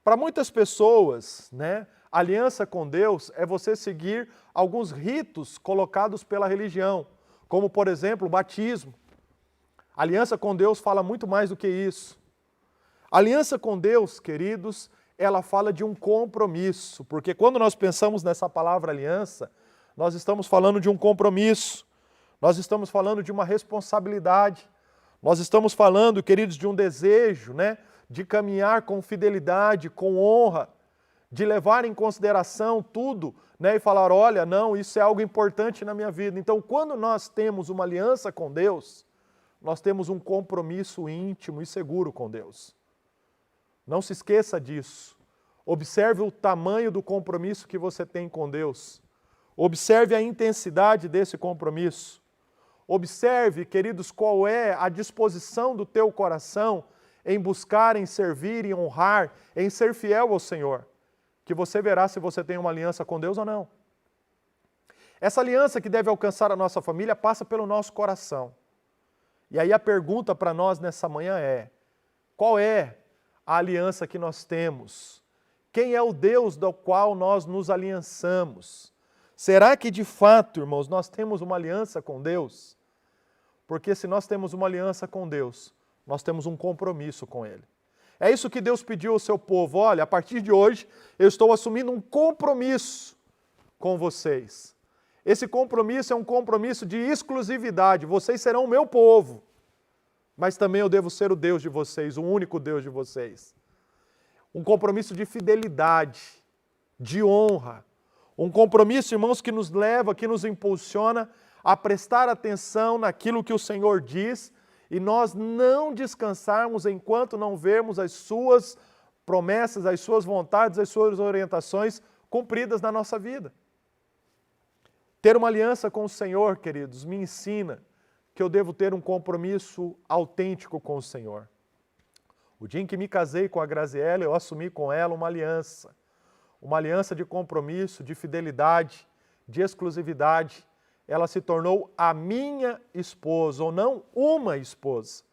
Para muitas pessoas, né, a aliança com Deus é você seguir alguns ritos colocados pela religião, como, por exemplo, o batismo. A aliança com Deus fala muito mais do que isso. A aliança com Deus, queridos, ela fala de um compromisso, porque quando nós pensamos nessa palavra aliança, nós estamos falando de um compromisso, nós estamos falando de uma responsabilidade, nós estamos falando, queridos, de um desejo, né, de caminhar com fidelidade, com honra, de levar em consideração tudo, né, e falar, olha, não, isso é algo importante na minha vida. Então, quando nós temos uma aliança com Deus, nós temos um compromisso íntimo e seguro com Deus. Não se esqueça disso. Observe o tamanho do compromisso que você tem com Deus. Observe a intensidade desse compromisso. Observe, queridos, qual é a disposição do teu coração em buscar, em servir, em honrar, em ser fiel ao Senhor. Que você verá se você tem uma aliança com Deus ou não. Essa aliança que deve alcançar a nossa família passa pelo nosso coração. E aí a pergunta para nós nessa manhã é, qual é a aliança que nós temos? Quem é o Deus do qual nós nos aliançamos? Será que de fato, irmãos, nós temos uma aliança com Deus? Porque se nós temos uma aliança com Deus, nós temos um compromisso com Ele. É isso que Deus pediu ao seu povo. Olha, a partir de hoje, eu estou assumindo um compromisso com vocês. Esse compromisso é um compromisso de exclusividade. Vocês serão o meu povo. mas também eu devo ser o Deus de vocês, o único Deus de vocês. Um compromisso de fidelidade, de honra. Um compromisso, irmãos, que nos leva, que nos impulsiona a prestar atenção naquilo que o Senhor diz e nós não descansarmos enquanto não vermos as suas promessas, as suas vontades, as suas orientações cumpridas na nossa vida. Ter uma aliança com o Senhor, queridos, me ensina que eu devo ter um compromisso autêntico com o Senhor. O dia em que me casei com a Graziella, eu assumi com ela uma aliança de compromisso, de fidelidade, de exclusividade. Ela se tornou a minha esposa, ou não uma esposa.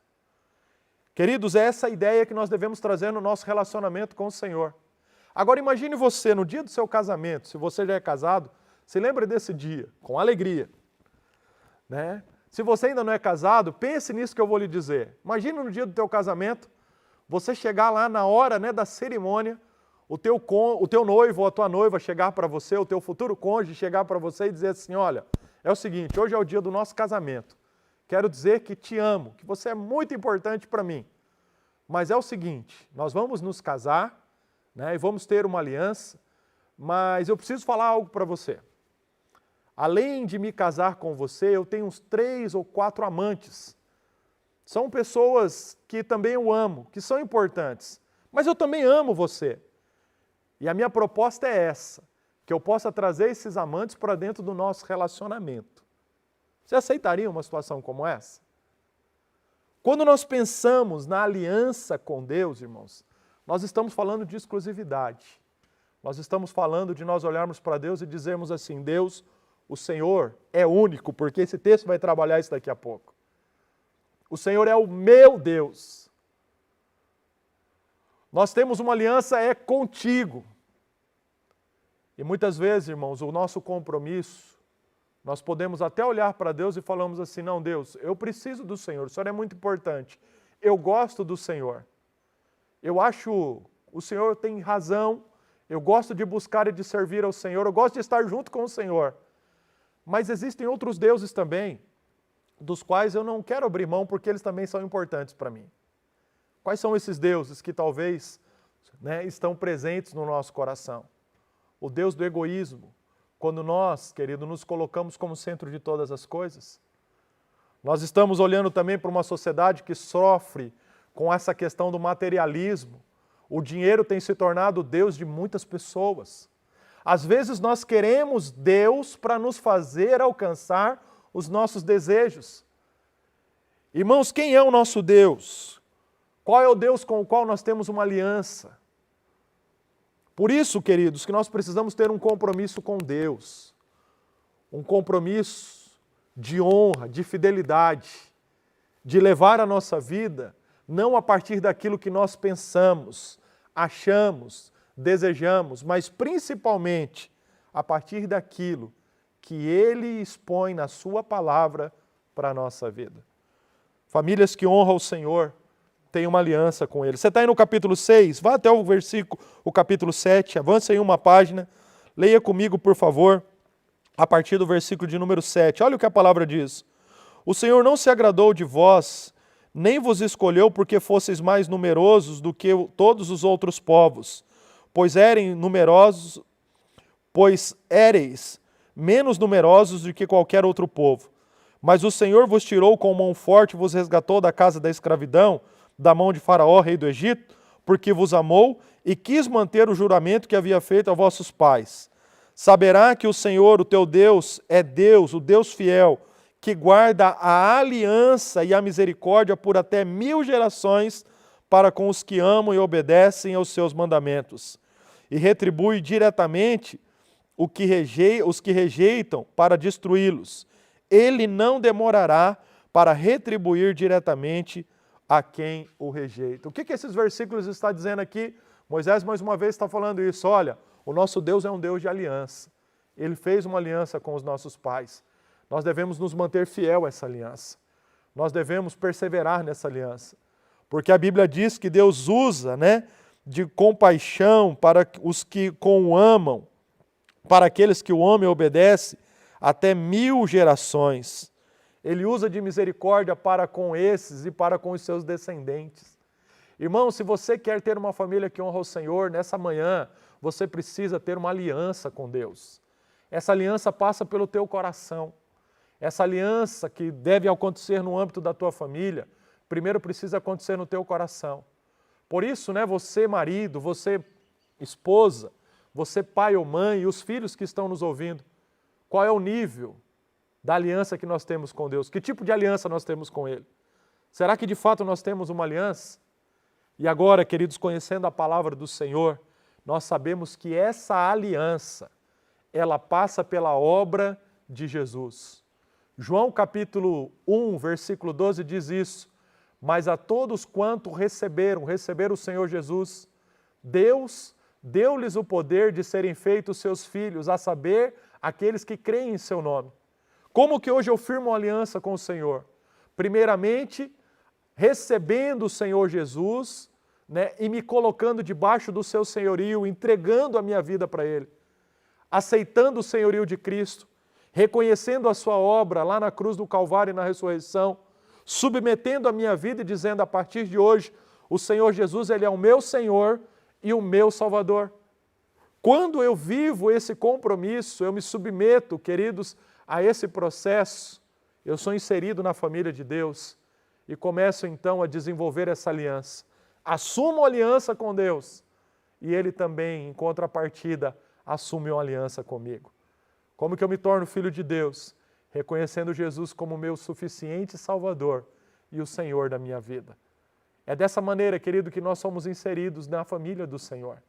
Queridos, é essa a ideia que nós devemos trazer no nosso relacionamento com o Senhor. Agora imagine você, no dia do seu casamento, se você já é casado, se lembre desse dia, com alegria. Né? Se você ainda não é casado, pense nisso que eu vou lhe dizer. Imagine no dia do teu casamento, você chegar lá na hora, né, da cerimônia, o teu noivo ou a tua noiva chegar para você, o teu futuro cônjuge chegar para você e dizer assim, olha, é o seguinte, hoje é o dia do nosso casamento. Quero dizer que te amo, que você é muito importante para mim. Mas é o seguinte, nós vamos nos casar, né, e vamos ter uma aliança, mas eu preciso falar algo para você. Além de me casar com você, eu tenho uns 3 ou 4 amantes. São pessoas que também eu amo, que são importantes. Mas eu também amo você. E a minha proposta é essa, que eu possa trazer esses amantes para dentro do nosso relacionamento. Você aceitaria uma situação como essa? Quando nós pensamos na aliança com Deus, irmãos, nós estamos falando de exclusividade. Nós estamos falando de nós olharmos para Deus e dizermos assim, Deus, o Senhor é único, porque esse texto vai trabalhar isso daqui a pouco. O Senhor é o meu Deus. Nós temos uma aliança contigo. E muitas vezes, irmãos, o nosso compromisso, nós podemos até olhar para Deus e falamos assim, não, Deus, eu preciso do Senhor, o Senhor é muito importante. Eu gosto do Senhor. Eu acho, o Senhor tem razão, eu gosto de buscar e de servir ao Senhor, eu gosto de estar junto com o Senhor. Mas existem outros deuses também, dos quais eu não quero abrir mão, porque eles também são importantes para mim. Quais são esses deuses que talvez, né, estão presentes no nosso coração? O Deus do egoísmo, quando nós, querido, nos colocamos como centro de todas as coisas. Nós estamos olhando também para uma sociedade que sofre com essa questão do materialismo. O dinheiro tem se tornado o Deus de muitas pessoas. Às vezes nós queremos Deus para nos fazer alcançar os nossos desejos. Irmãos, quem é o nosso Deus? Qual é o Deus com o qual nós temos uma aliança? Por isso, queridos, que nós precisamos ter um compromisso com Deus. Um compromisso de honra, de fidelidade, de levar a nossa vida não a partir daquilo que nós pensamos, achamos, desejamos, mas principalmente a partir daquilo que Ele expõe na Sua palavra para a nossa vida. Famílias que honram o Senhor têm uma aliança com Ele. Você está aí no capítulo 6, vá até o capítulo 7, avance aí uma página, leia comigo, por favor, a partir do versículo de número 7. Olha o que a palavra diz. O Senhor não se agradou de vós, nem vos escolheu porque fosseis mais numerosos do que todos os outros povos, pois éreis menos numerosos do que qualquer outro povo. Mas o Senhor vos tirou com mão forte, vos resgatou da casa da escravidão, da mão de Faraó, rei do Egito, porque vos amou e quis manter o juramento que havia feito a vossos pais. Saberá que o Senhor, o teu Deus, é Deus, o Deus fiel, que guarda a aliança e a misericórdia por até 1000 gerações para com os que amam e obedecem aos seus mandamentos. E retribui diretamente os que rejeitam para destruí-los. Ele não demorará para retribuir diretamente a quem o rejeita. O que esses versículos estão dizendo aqui? Moisés mais uma vez está falando isso. Olha, o nosso Deus é um Deus de aliança. Ele fez uma aliança com os nossos pais. Nós devemos nos manter fiel a essa aliança. Nós devemos perseverar nessa aliança. Porque a Bíblia diz que Deus usa, de compaixão para os que o amam, para aqueles que o amam e obedecem, até 1000 gerações. Ele usa de misericórdia para com esses e para com os seus descendentes. Irmão, se você quer ter uma família que honra o Senhor, nessa manhã você precisa ter uma aliança com Deus. Essa aliança passa pelo teu coração. Essa aliança que deve acontecer no âmbito da tua família, primeiro precisa acontecer no teu coração. Por isso, você marido, você esposa, você pai ou mãe e os filhos que estão nos ouvindo, qual é o nível da aliança que nós temos com Deus? Que tipo de aliança nós temos com Ele? Será que de fato nós temos uma aliança? E agora, queridos, conhecendo a palavra do Senhor, nós sabemos que essa aliança, ela passa pela obra de Jesus. João capítulo 1, versículo 12 diz isso: mas a todos quanto receberam o Senhor Jesus, Deus deu-lhes o poder de serem feitos seus filhos, a saber, aqueles que creem em seu nome. Como que hoje eu firmo uma aliança com o Senhor? Primeiramente, recebendo o Senhor Jesus, e me colocando debaixo do seu senhorio, entregando a minha vida para Ele, aceitando o senhorio de Cristo, reconhecendo a sua obra lá na cruz do Calvário e na ressurreição, submetendo a minha vida e dizendo, a partir de hoje, o Senhor Jesus, Ele é o meu Senhor e o meu Salvador. Quando eu vivo esse compromisso, eu me submeto, queridos, a esse processo, eu sou inserido na família de Deus e começo então a desenvolver essa aliança. Assumo a aliança com Deus e Ele também, em contrapartida, assume uma aliança comigo. Como que eu me torno filho de Deus? Reconhecendo Jesus como meu suficiente Salvador e o Senhor da minha vida. É dessa maneira, querido, que nós somos inseridos na família do Senhor.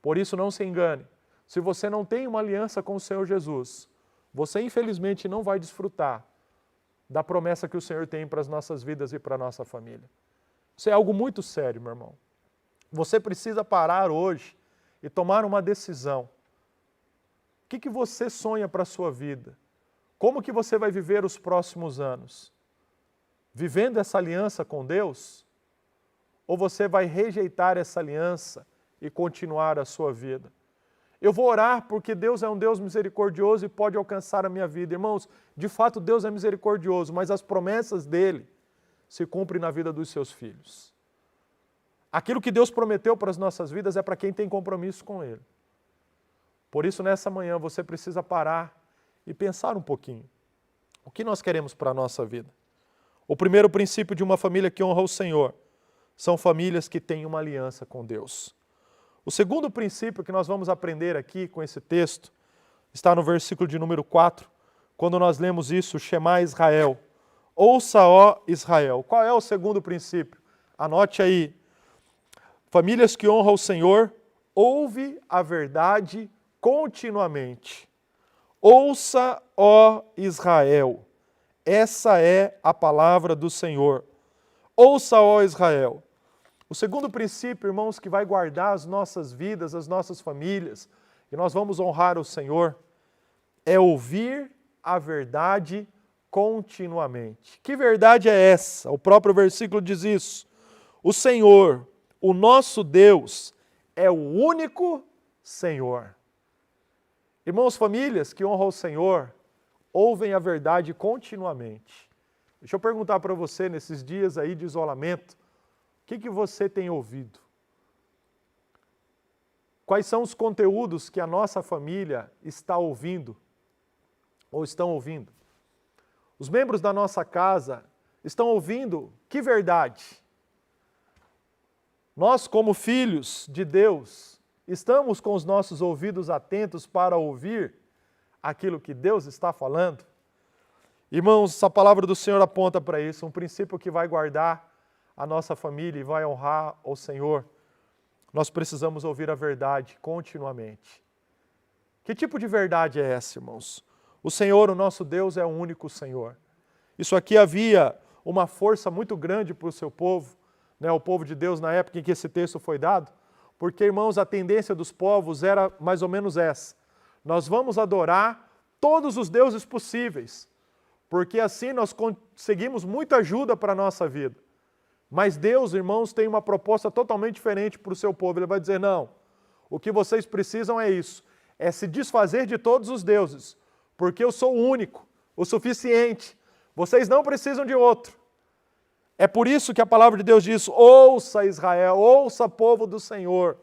Por isso, não se engane. Se você não tem uma aliança com o Senhor Jesus, você infelizmente não vai desfrutar da promessa que o Senhor tem para as nossas vidas e para a nossa família. Isso é algo muito sério, meu irmão. Você precisa parar hoje e tomar uma decisão. O que você sonha para a sua vida? Como que você vai viver os próximos anos? Vivendo essa aliança com Deus? Ou você vai rejeitar essa aliança e continuar a sua vida? Eu vou orar porque Deus é um Deus misericordioso e pode alcançar a minha vida. Irmãos, de fato Deus é misericordioso, mas as promessas dEle se cumprem na vida dos seus filhos. Aquilo que Deus prometeu para as nossas vidas é para quem tem compromisso com Ele. Por isso, nessa manhã, você precisa parar e pensar um pouquinho. O que nós queremos para a nossa vida? O primeiro princípio de uma família que honra o Senhor são famílias que têm uma aliança com Deus. O segundo princípio que nós vamos aprender aqui com esse texto está no versículo de número 4, quando nós lemos isso, Shema Israel. Ouça, ó Israel. Qual é o segundo princípio? Anote aí. Famílias que honram o Senhor, ouve a verdade continuamente. Ouça, ó Israel. Essa é a palavra do Senhor. Ouça, ó Israel. O segundo princípio, irmãos, que vai guardar as nossas vidas, as nossas famílias, e nós vamos honrar o Senhor, é ouvir a verdade continuamente. Que verdade é essa? O próprio versículo diz isso. O Senhor, o nosso Deus, é o único Senhor. Irmãos, famílias que honram o Senhor, ouvem a verdade continuamente. Deixa eu perguntar para você, nesses dias aí de isolamento, o que você tem ouvido? Quais são os conteúdos que a nossa família está ouvindo ou estão ouvindo? Os membros da nossa casa estão ouvindo que verdade? Nós, como filhos de Deus, estamos com os nossos ouvidos atentos para ouvir aquilo que Deus está falando? Irmãos, a palavra do Senhor aponta para isso, um princípio que vai guardar a nossa família e vai honrar o Senhor. Nós precisamos ouvir a verdade continuamente. Que tipo de verdade é essa, irmãos? O Senhor, o nosso Deus, é o único Senhor. Isso aqui havia uma força muito grande para o seu povo, o povo de Deus na época em que esse texto foi dado, porque, irmãos, a tendência dos povos era mais ou menos essa. Nós vamos adorar todos os deuses possíveis, porque assim nós conseguimos muita ajuda para a nossa vida. Mas Deus, irmãos, tem uma proposta totalmente diferente para o seu povo. Ele vai dizer, não, o que vocês precisam é isso, é se desfazer de todos os deuses, porque eu sou o único, o suficiente. Vocês não precisam de outro. É por isso que a palavra de Deus diz: ouça Israel, ouça povo do Senhor.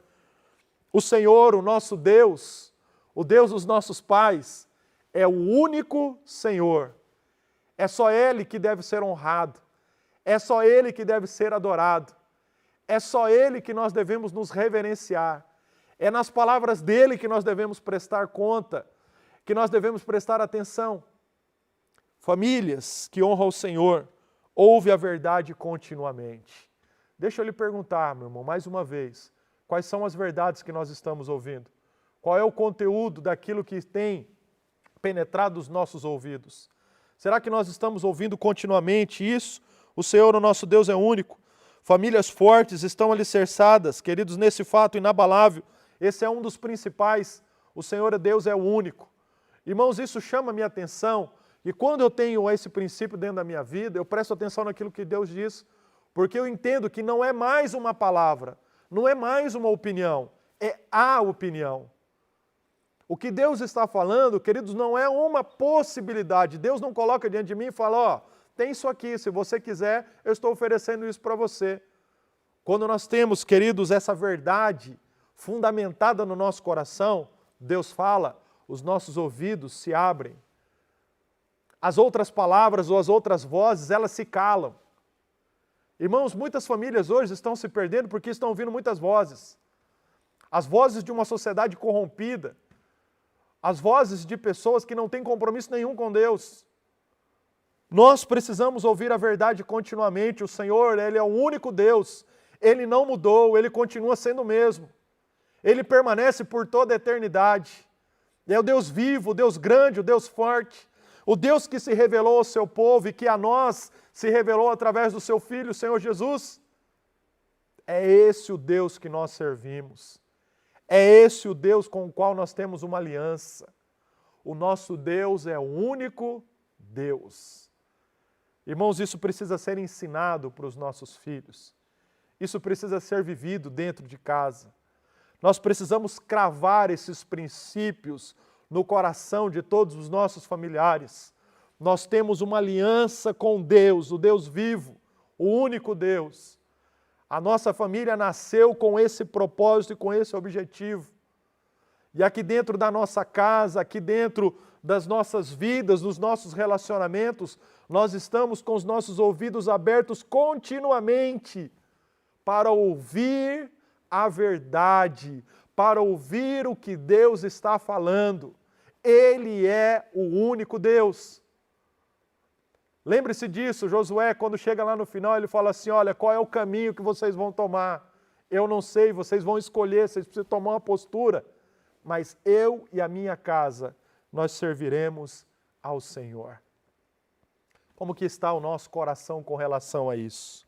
O Senhor, o nosso Deus, o Deus dos nossos pais, é o único Senhor. É só Ele que deve ser honrado. É só Ele que deve ser adorado. É só Ele que nós devemos nos reverenciar. É nas palavras dEle que nós devemos prestar conta, que nós devemos prestar atenção. Famílias que honram o Senhor, ouve a verdade continuamente. Deixa eu lhe perguntar, meu irmão, mais uma vez, quais são as verdades que nós estamos ouvindo? Qual é o conteúdo daquilo que tem penetrado os nossos ouvidos? Será que nós estamos ouvindo continuamente isso? O Senhor, o nosso Deus, é único. Famílias fortes estão alicerçadas, queridos, nesse fato inabalável. Esse é um dos principais. O Senhor, Deus, é o único. Irmãos, isso chama a minha atenção. E quando eu tenho esse princípio dentro da minha vida, eu presto atenção naquilo que Deus diz, porque eu entendo que não é mais uma palavra, não é mais uma opinião, é a opinião. O que Deus está falando, queridos, não é uma possibilidade. Deus não coloca diante de mim e fala, ó, tem isso aqui, se você quiser, eu estou oferecendo isso para você. Quando nós temos, queridos, essa verdade fundamentada no nosso coração, Deus fala, os nossos ouvidos se abrem. As outras palavras ou as outras vozes, elas se calam. Irmãos, muitas famílias hoje estão se perdendo porque estão ouvindo muitas vozes. As vozes de uma sociedade corrompida. As vozes de pessoas que não têm compromisso nenhum com Deus. Nós precisamos ouvir a verdade continuamente. O Senhor, Ele é o único Deus. Ele não mudou, Ele continua sendo o mesmo. Ele permanece por toda a eternidade. É o Deus vivo, o Deus grande, o Deus forte. O Deus que se revelou ao seu povo e que a nós se revelou através do seu Filho, o Senhor Jesus. É esse o Deus que nós servimos. É esse o Deus com o qual nós temos uma aliança. O nosso Deus é o único Deus. Irmãos, isso precisa ser ensinado para os nossos filhos. Isso precisa ser vivido dentro de casa. Nós precisamos cravar esses princípios no coração de todos os nossos familiares. Nós temos uma aliança com Deus, o Deus vivo, o único Deus. A nossa família nasceu com esse propósito e com esse objetivo. E aqui dentro da nossa casa, aqui dentro das nossas vidas, dos nossos relacionamentos, nós estamos com os nossos ouvidos abertos continuamente para ouvir a verdade, para ouvir o que Deus está falando. Ele é o único Deus. Lembre-se disso, Josué, quando chega lá no final, ele fala assim, olha, qual é o caminho que vocês vão tomar? Eu não sei, vocês vão escolher, vocês precisam tomar uma postura, mas eu e a minha casa, nós serviremos ao Senhor. Como que está o nosso coração com relação a isso?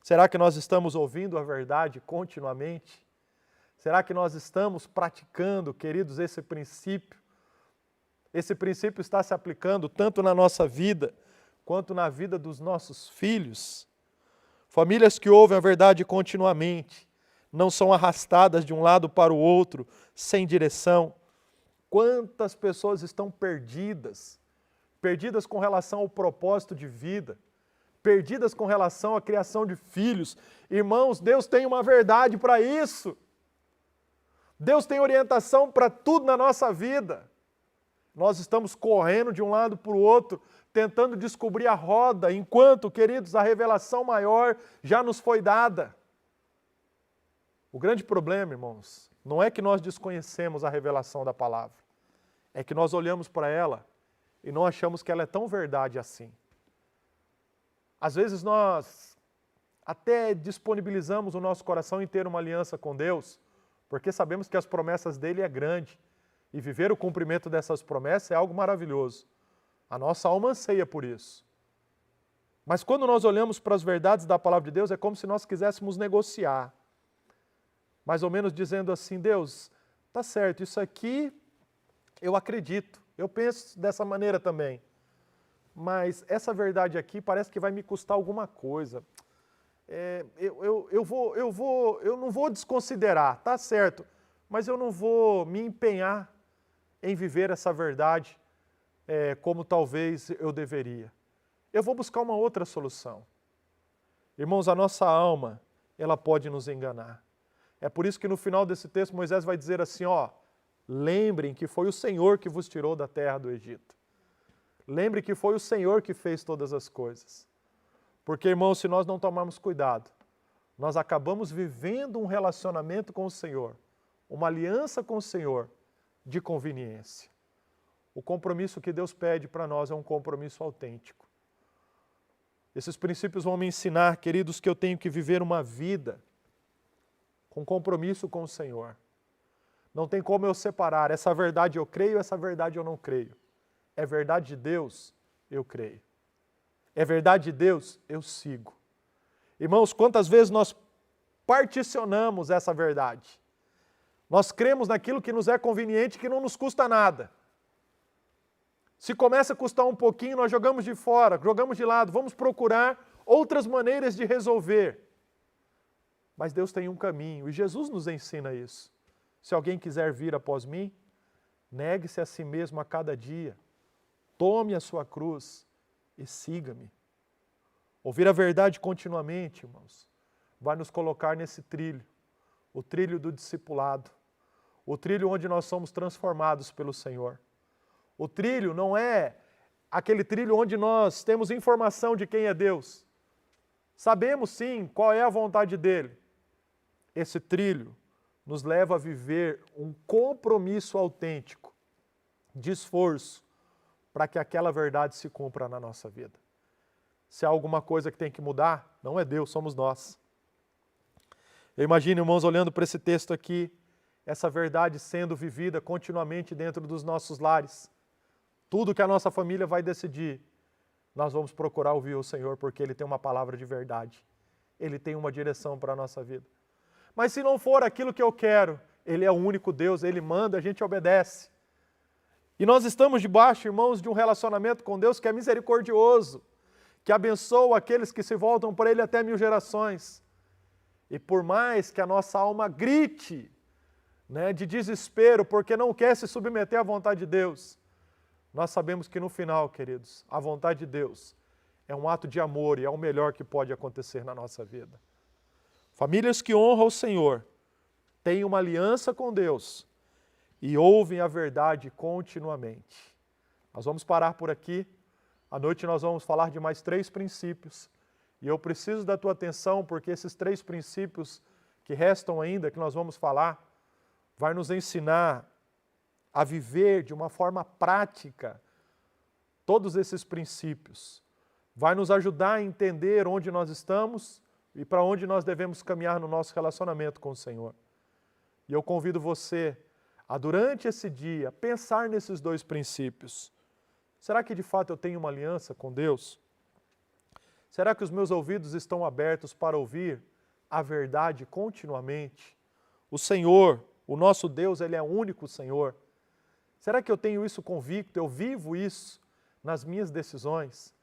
Será que nós estamos ouvindo a verdade continuamente? Será que nós estamos praticando, queridos, esse princípio? Esse princípio está se aplicando tanto na nossa vida, quanto na vida dos nossos filhos. Famílias que ouvem a verdade continuamente, não são arrastadas de um lado para o outro, sem direção. Quantas pessoas estão perdidas? Perdidas com relação ao propósito de vida, perdidas com relação à criação de filhos. Irmãos, Deus tem uma verdade para isso. Deus tem orientação para tudo na nossa vida. Nós estamos correndo de um lado para o outro, tentando descobrir a roda, enquanto, queridos, a revelação maior já nos foi dada. O grande problema, irmãos, não é que nós desconhecemos a revelação da palavra, é que nós olhamos para ela e não achamos que ela é tão verdade assim. Às vezes nós até disponibilizamos o nosso coração em ter uma aliança com Deus, porque sabemos que as promessas dele é grande, e viver o cumprimento dessas promessas é algo maravilhoso. A nossa alma anseia por isso. Mas quando nós olhamos para as verdades da palavra de Deus, é como se nós quiséssemos negociar. Mais ou menos dizendo assim, Deus, tá certo, isso aqui eu acredito, eu penso dessa maneira também. Mas essa verdade aqui parece que vai me custar alguma coisa. Eu não vou desconsiderar, tá certo, mas eu não vou me empenhar em viver essa verdade como talvez eu deveria. eu vou buscar uma outra solução. Irmãos, a nossa alma, ela pode nos enganar. É por isso que no final desse texto Moisés vai dizer assim, lembrem que foi o Senhor que vos tirou da terra do Egito. Lembre que foi o Senhor que fez todas as coisas. Porque, irmãos, se nós não tomarmos cuidado, nós acabamos vivendo um relacionamento com o Senhor, uma aliança com o Senhor de conveniência. O compromisso que Deus pede para nós é um compromisso autêntico. Esses princípios vão me ensinar, queridos, que eu tenho que viver uma vida com compromisso com o Senhor. Não tem como eu separar, essa verdade eu creio, essa verdade eu não creio. É verdade de Deus, eu creio. É verdade de Deus, eu sigo. Irmãos, quantas vezes nós particionamos essa verdade? Nós cremos naquilo que nos é conveniente, que não nos custa nada. Se começa a custar um pouquinho, nós jogamos de fora, jogamos de lado, vamos procurar outras maneiras de resolver. Mas Deus tem um caminho e Jesus nos ensina isso. Se alguém quiser vir após mim, negue-se a si mesmo a cada dia, tome a sua cruz e siga-me. Ouvir a verdade continuamente, irmãos, vai nos colocar nesse trilho, o trilho do discipulado, o trilho onde nós somos transformados pelo Senhor. O trilho não é aquele trilho onde nós temos informação de quem é Deus. Sabemos sim qual é a vontade dele. Esse trilho nos leva a viver um compromisso autêntico, de esforço, para que aquela verdade se cumpra na nossa vida. Se há alguma coisa que tem que mudar, não é Deus, somos nós. Eu imagino, irmãos, olhando para esse texto aqui, essa verdade sendo vivida continuamente dentro dos nossos lares. Tudo que a nossa família vai decidir, nós vamos procurar ouvir o Senhor, porque Ele tem uma palavra de verdade. Ele tem uma direção para a nossa vida. Mas se não for aquilo que eu quero, Ele é o único Deus, Ele manda, a gente obedece. E nós estamos debaixo, irmãos, de um relacionamento com Deus que é misericordioso, que abençoa aqueles que se voltam para Ele até 1000 gerações. E por mais que a nossa alma grite, de desespero, porque não quer se submeter à vontade de Deus, nós sabemos que no final, queridos, a vontade de Deus é um ato de amor e é o melhor que pode acontecer na nossa vida. Famílias que honram o Senhor têm uma aliança com Deus e ouvem a verdade continuamente. Nós vamos parar por aqui. À noite nós vamos falar de mais 3 princípios. E eu preciso da tua atenção, porque esses 3 princípios que restam ainda, que nós vamos falar, vai nos ensinar a viver de uma forma prática todos esses princípios. Vai nos ajudar a entender onde nós estamos e para onde nós devemos caminhar no nosso relacionamento com o Senhor. E eu convido você a, durante esse dia, pensar nesses 2 princípios. Será que de fato eu tenho uma aliança com Deus? Será que os meus ouvidos estão abertos para ouvir a verdade continuamente? O Senhor, o nosso Deus, Ele é o único Senhor. Será que eu tenho isso convicto? Eu vivo isso nas minhas decisões?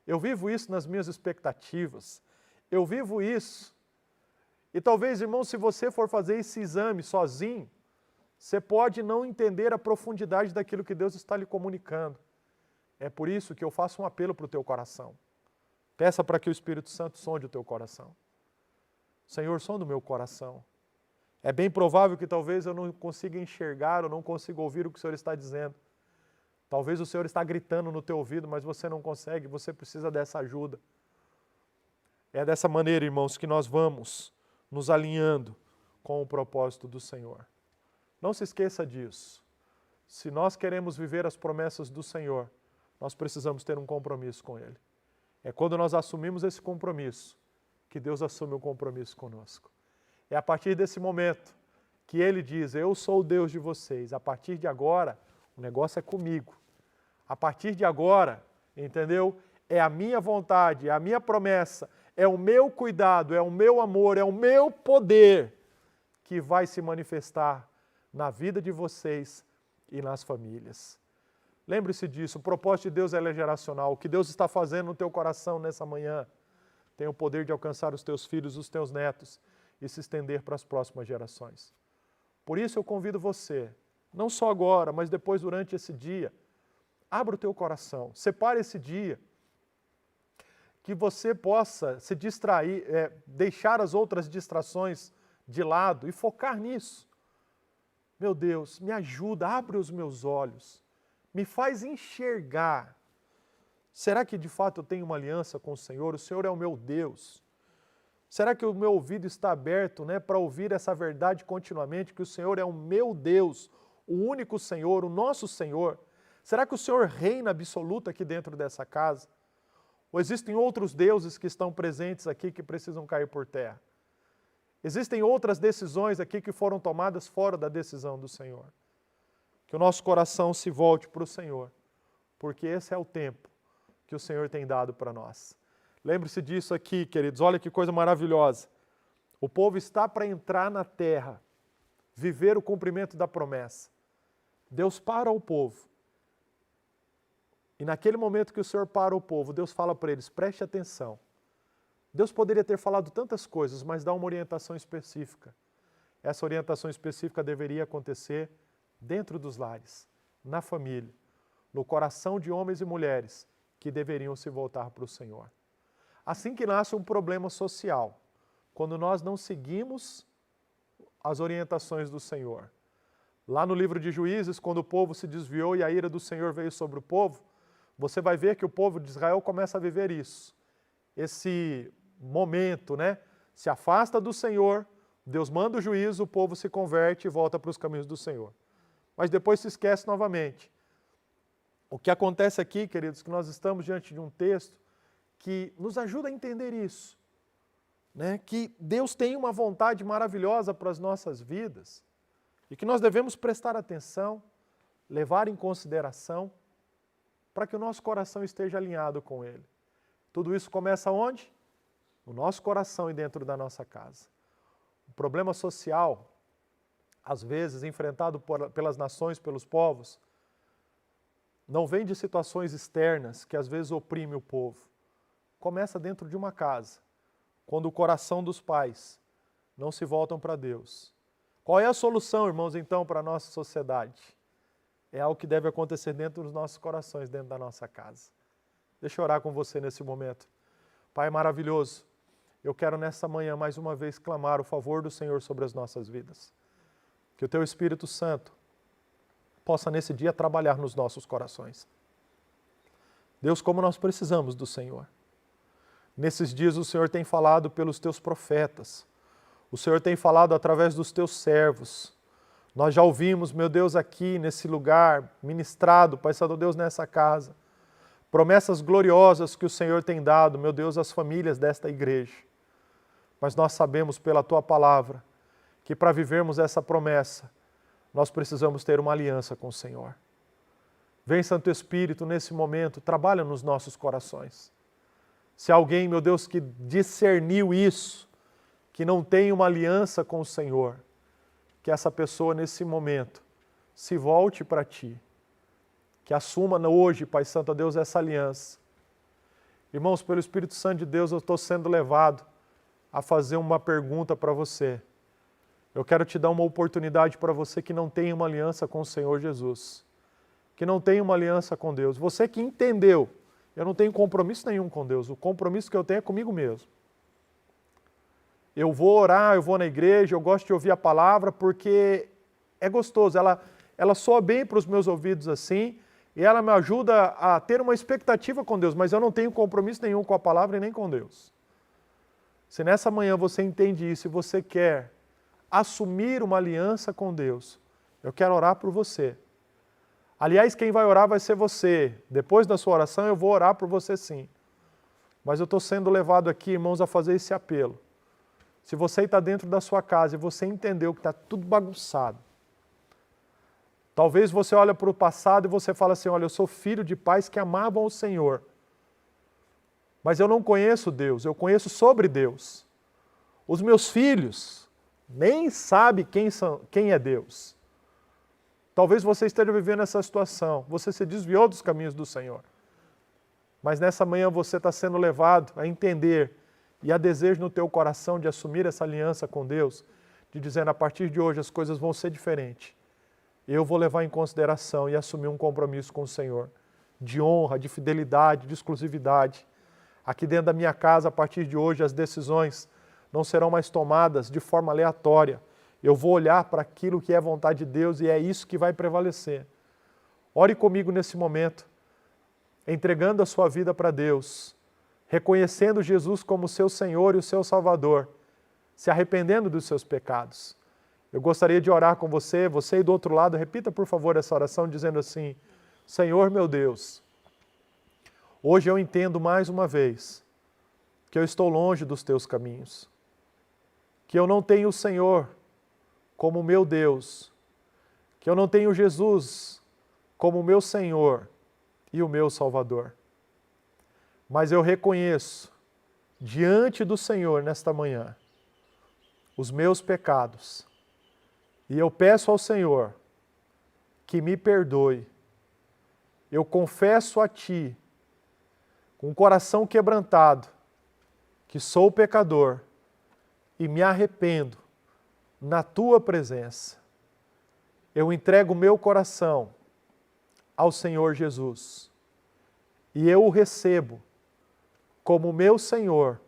Eu vivo isso nas minhas expectativas? Eu vivo isso? E talvez, irmão, se você for fazer esse exame sozinho, você pode não entender a profundidade daquilo que Deus está lhe comunicando. É por isso que eu faço um apelo para o teu coração. Peça para que o Espírito Santo sonde o teu coração. Senhor, sonda o meu coração. É bem provável que talvez eu não consiga enxergar ou não consiga ouvir o que o Senhor está dizendo. Talvez o Senhor está gritando no teu ouvido, mas você não consegue, você precisa dessa ajuda. É dessa maneira, irmãos, que nós vamos nos alinhando com o propósito do Senhor. Não se esqueça disso. Se nós queremos viver as promessas do Senhor, nós precisamos ter um compromisso com Ele. É quando nós assumimos esse compromisso que Deus assume o compromisso conosco. É a partir desse momento que Ele diz, eu sou o Deus de vocês. A partir de agora, o negócio é comigo. A partir de agora, entendeu? É a minha vontade, é a minha promessa, é o meu cuidado, é o meu amor, é o meu poder que vai se manifestar na vida de vocês e nas famílias. Lembre-se disso, o propósito de Deus é geracional. O que Deus está fazendo no teu coração nessa manhã tem o poder de alcançar os teus filhos, os teus netos e se estender para as próximas gerações. Por isso eu convido você, não só agora, mas depois durante esse dia, abra o teu coração, separe esse dia que você possa se distrair, deixar as outras distrações de lado e focar nisso. Meu Deus, me ajuda, abre os meus olhos, me faz enxergar. Será que de fato eu tenho uma aliança com o Senhor? O Senhor é o meu Deus. Será que o meu ouvido está aberto, para ouvir essa verdade continuamente, que o Senhor é o meu Deus, o único Senhor, o nosso Senhor? Será que o Senhor reina absoluto aqui dentro dessa casa? Ou existem outros deuses que estão presentes aqui que precisam cair por terra? Existem outras decisões aqui que foram tomadas fora da decisão do Senhor. Que o nosso coração se volte para o Senhor, porque esse é o tempo que o Senhor tem dado para nós. Lembre-se disso aqui, queridos, olha que coisa maravilhosa. O povo está para entrar na terra, viver o cumprimento da promessa. Deus para o povo. E naquele momento que o Senhor para o povo, Deus fala para eles, preste atenção. Deus poderia ter falado tantas coisas, mas dá uma orientação específica. Essa orientação específica deveria acontecer dentro dos lares, na família, no coração de homens e mulheres que deveriam se voltar para o Senhor. Assim que nasce um problema social, quando nós não seguimos as orientações do Senhor. Lá no livro de Juízes, quando o povo se desviou e a ira do Senhor veio sobre o povo, você vai ver que o povo de Israel começa a viver isso. Esse momento, se afasta do Senhor, Deus manda o juízo, o povo se converte e volta para os caminhos do Senhor. Mas depois se esquece novamente. O que acontece aqui, queridos, que nós estamos diante de um texto que nos ajuda a entender isso. Que Deus tem uma vontade maravilhosa para as nossas vidas e que nós devemos prestar atenção, levar em consideração, para que o nosso coração esteja alinhado com Ele. Tudo isso começa onde? No nosso coração e dentro da nossa casa. O problema social, às vezes enfrentado pelas nações, pelos povos, não vem de situações externas que às vezes oprimem o povo. Começa dentro de uma casa, quando o coração dos pais não se voltam para Deus. Qual é a solução, irmãos, então, para a nossa sociedade? É algo que deve acontecer dentro dos nossos corações, dentro da nossa casa. Deixa eu orar com você nesse momento. Pai maravilhoso, eu quero nessa manhã mais uma vez clamar o favor do Senhor sobre as nossas vidas. Que o Teu Espírito Santo possa nesse dia trabalhar nos nossos corações. Deus, como nós precisamos do Senhor. Nesses dias o Senhor tem falado pelos Teus profetas. O Senhor tem falado através dos Teus servos. Nós já ouvimos, meu Deus, aqui nesse lugar, ministrado, Pai Santo Deus, nessa casa, promessas gloriosas que o Senhor tem dado, meu Deus, às famílias desta igreja. Mas nós sabemos pela Tua palavra que para vivermos essa promessa, nós precisamos ter uma aliança com o Senhor. Vem, Santo Espírito, nesse momento, trabalha nos nossos corações. Se alguém, meu Deus, que discerniu isso, que não tem uma aliança com o Senhor, que essa pessoa nesse momento se volte para Ti, que assuma hoje, Pai Santo Deus, essa aliança. Irmãos, pelo Espírito Santo de Deus, eu estou sendo levado a fazer uma pergunta para você. Eu quero te dar uma oportunidade para você que não tem uma aliança com o Senhor Jesus, que não tem uma aliança com Deus. Você que entendeu, eu não tenho compromisso nenhum com Deus, o compromisso que eu tenho é comigo mesmo. Eu vou orar, eu vou na igreja, eu gosto de ouvir a palavra porque é gostoso, ela soa bem para os meus ouvidos assim, e ela me ajuda a ter uma expectativa com Deus, mas eu não tenho compromisso nenhum com a palavra e nem com Deus. Se nessa manhã você entende isso e você quer assumir uma aliança com Deus, eu quero orar por você. Aliás, quem vai orar vai ser você. Depois da sua oração eu vou orar por você sim. Mas eu estou sendo levado aqui, irmãos, a fazer esse apelo. Se você está dentro da sua casa e você entendeu que está tudo bagunçado, talvez você olhe para o passado e você fala assim, olha, eu sou filho de pais que amavam o Senhor. Mas eu não conheço Deus, eu conheço sobre Deus. Os meus filhos nem sabem quem é Deus. Talvez você esteja vivendo essa situação, você se desviou dos caminhos do Senhor. Mas nessa manhã você está sendo levado a entender e a desejo no teu coração de assumir essa aliança com Deus, de dizer, a partir de hoje as coisas vão ser diferentes. Eu vou levar em consideração e assumir um compromisso com o Senhor, de honra, de fidelidade, de exclusividade. Aqui dentro da minha casa, a partir de hoje, as decisões não serão mais tomadas de forma aleatória. Eu vou olhar para aquilo que é vontade de Deus e é isso que vai prevalecer. Ore comigo nesse momento, entregando a sua vida para Deus, reconhecendo Jesus como seu Senhor e o seu Salvador, se arrependendo dos seus pecados. Eu gostaria de orar com você, você aí do outro lado, repita por favor essa oração dizendo assim: Senhor meu Deus, hoje eu entendo mais uma vez que eu estou longe dos teus caminhos, que eu não tenho o Senhor como meu Deus, que eu não tenho Jesus como meu Senhor e o meu Salvador. Mas eu reconheço diante do Senhor nesta manhã os meus pecados e eu peço ao Senhor que me perdoe. Eu confesso a Ti, com o coração quebrantado, que sou pecador e me arrependo na Tua presença. Eu entrego o meu coração ao Senhor Jesus e eu o recebo como meu Senhor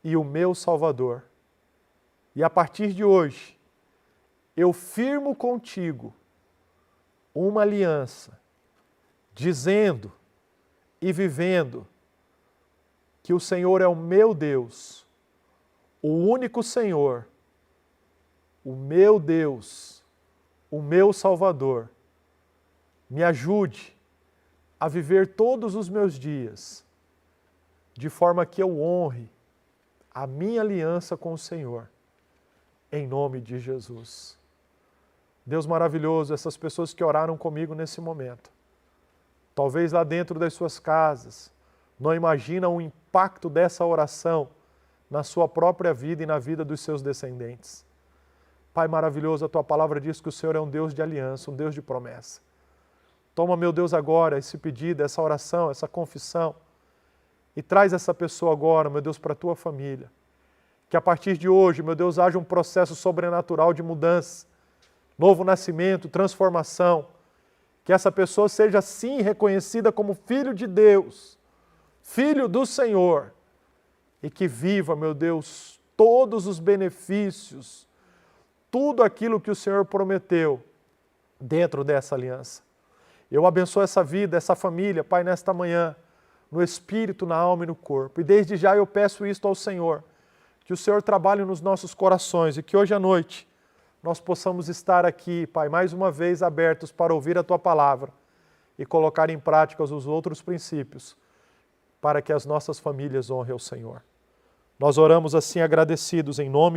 e o meu Salvador. E a partir de hoje, eu firmo contigo uma aliança, dizendo e vivendo que o Senhor é o meu Deus, o único Senhor, o meu Deus, o meu Salvador. Me ajude a viver todos os meus dias de forma que eu honre a minha aliança com o Senhor, em nome de Jesus. Deus maravilhoso, essas pessoas que oraram comigo nesse momento, talvez lá dentro das suas casas, não imaginam o impacto dessa oração na sua própria vida e na vida dos seus descendentes. Pai maravilhoso, a Tua palavra diz que o Senhor é um Deus de aliança, um Deus de promessa. Toma, meu Deus, agora esse pedido, essa oração, essa confissão e traz essa pessoa agora, meu Deus, para a Tua família. Que a partir de hoje, meu Deus, haja um processo sobrenatural de mudança, novo nascimento, transformação. Que essa pessoa seja sim reconhecida como filho de Deus, filho do Senhor, e que viva, meu Deus, todos os benefícios, tudo aquilo que o Senhor prometeu dentro dessa aliança. Eu abençoo essa vida, essa família, Pai, nesta manhã, no espírito, na alma e no corpo. E desde já eu peço isto ao Senhor, que o Senhor trabalhe nos nossos corações e que hoje à noite nós possamos estar aqui, Pai, mais uma vez abertos para ouvir a Tua palavra e colocar em prática os outros princípios para que as nossas famílias honrem o Senhor. Nós oramos assim agradecidos em nome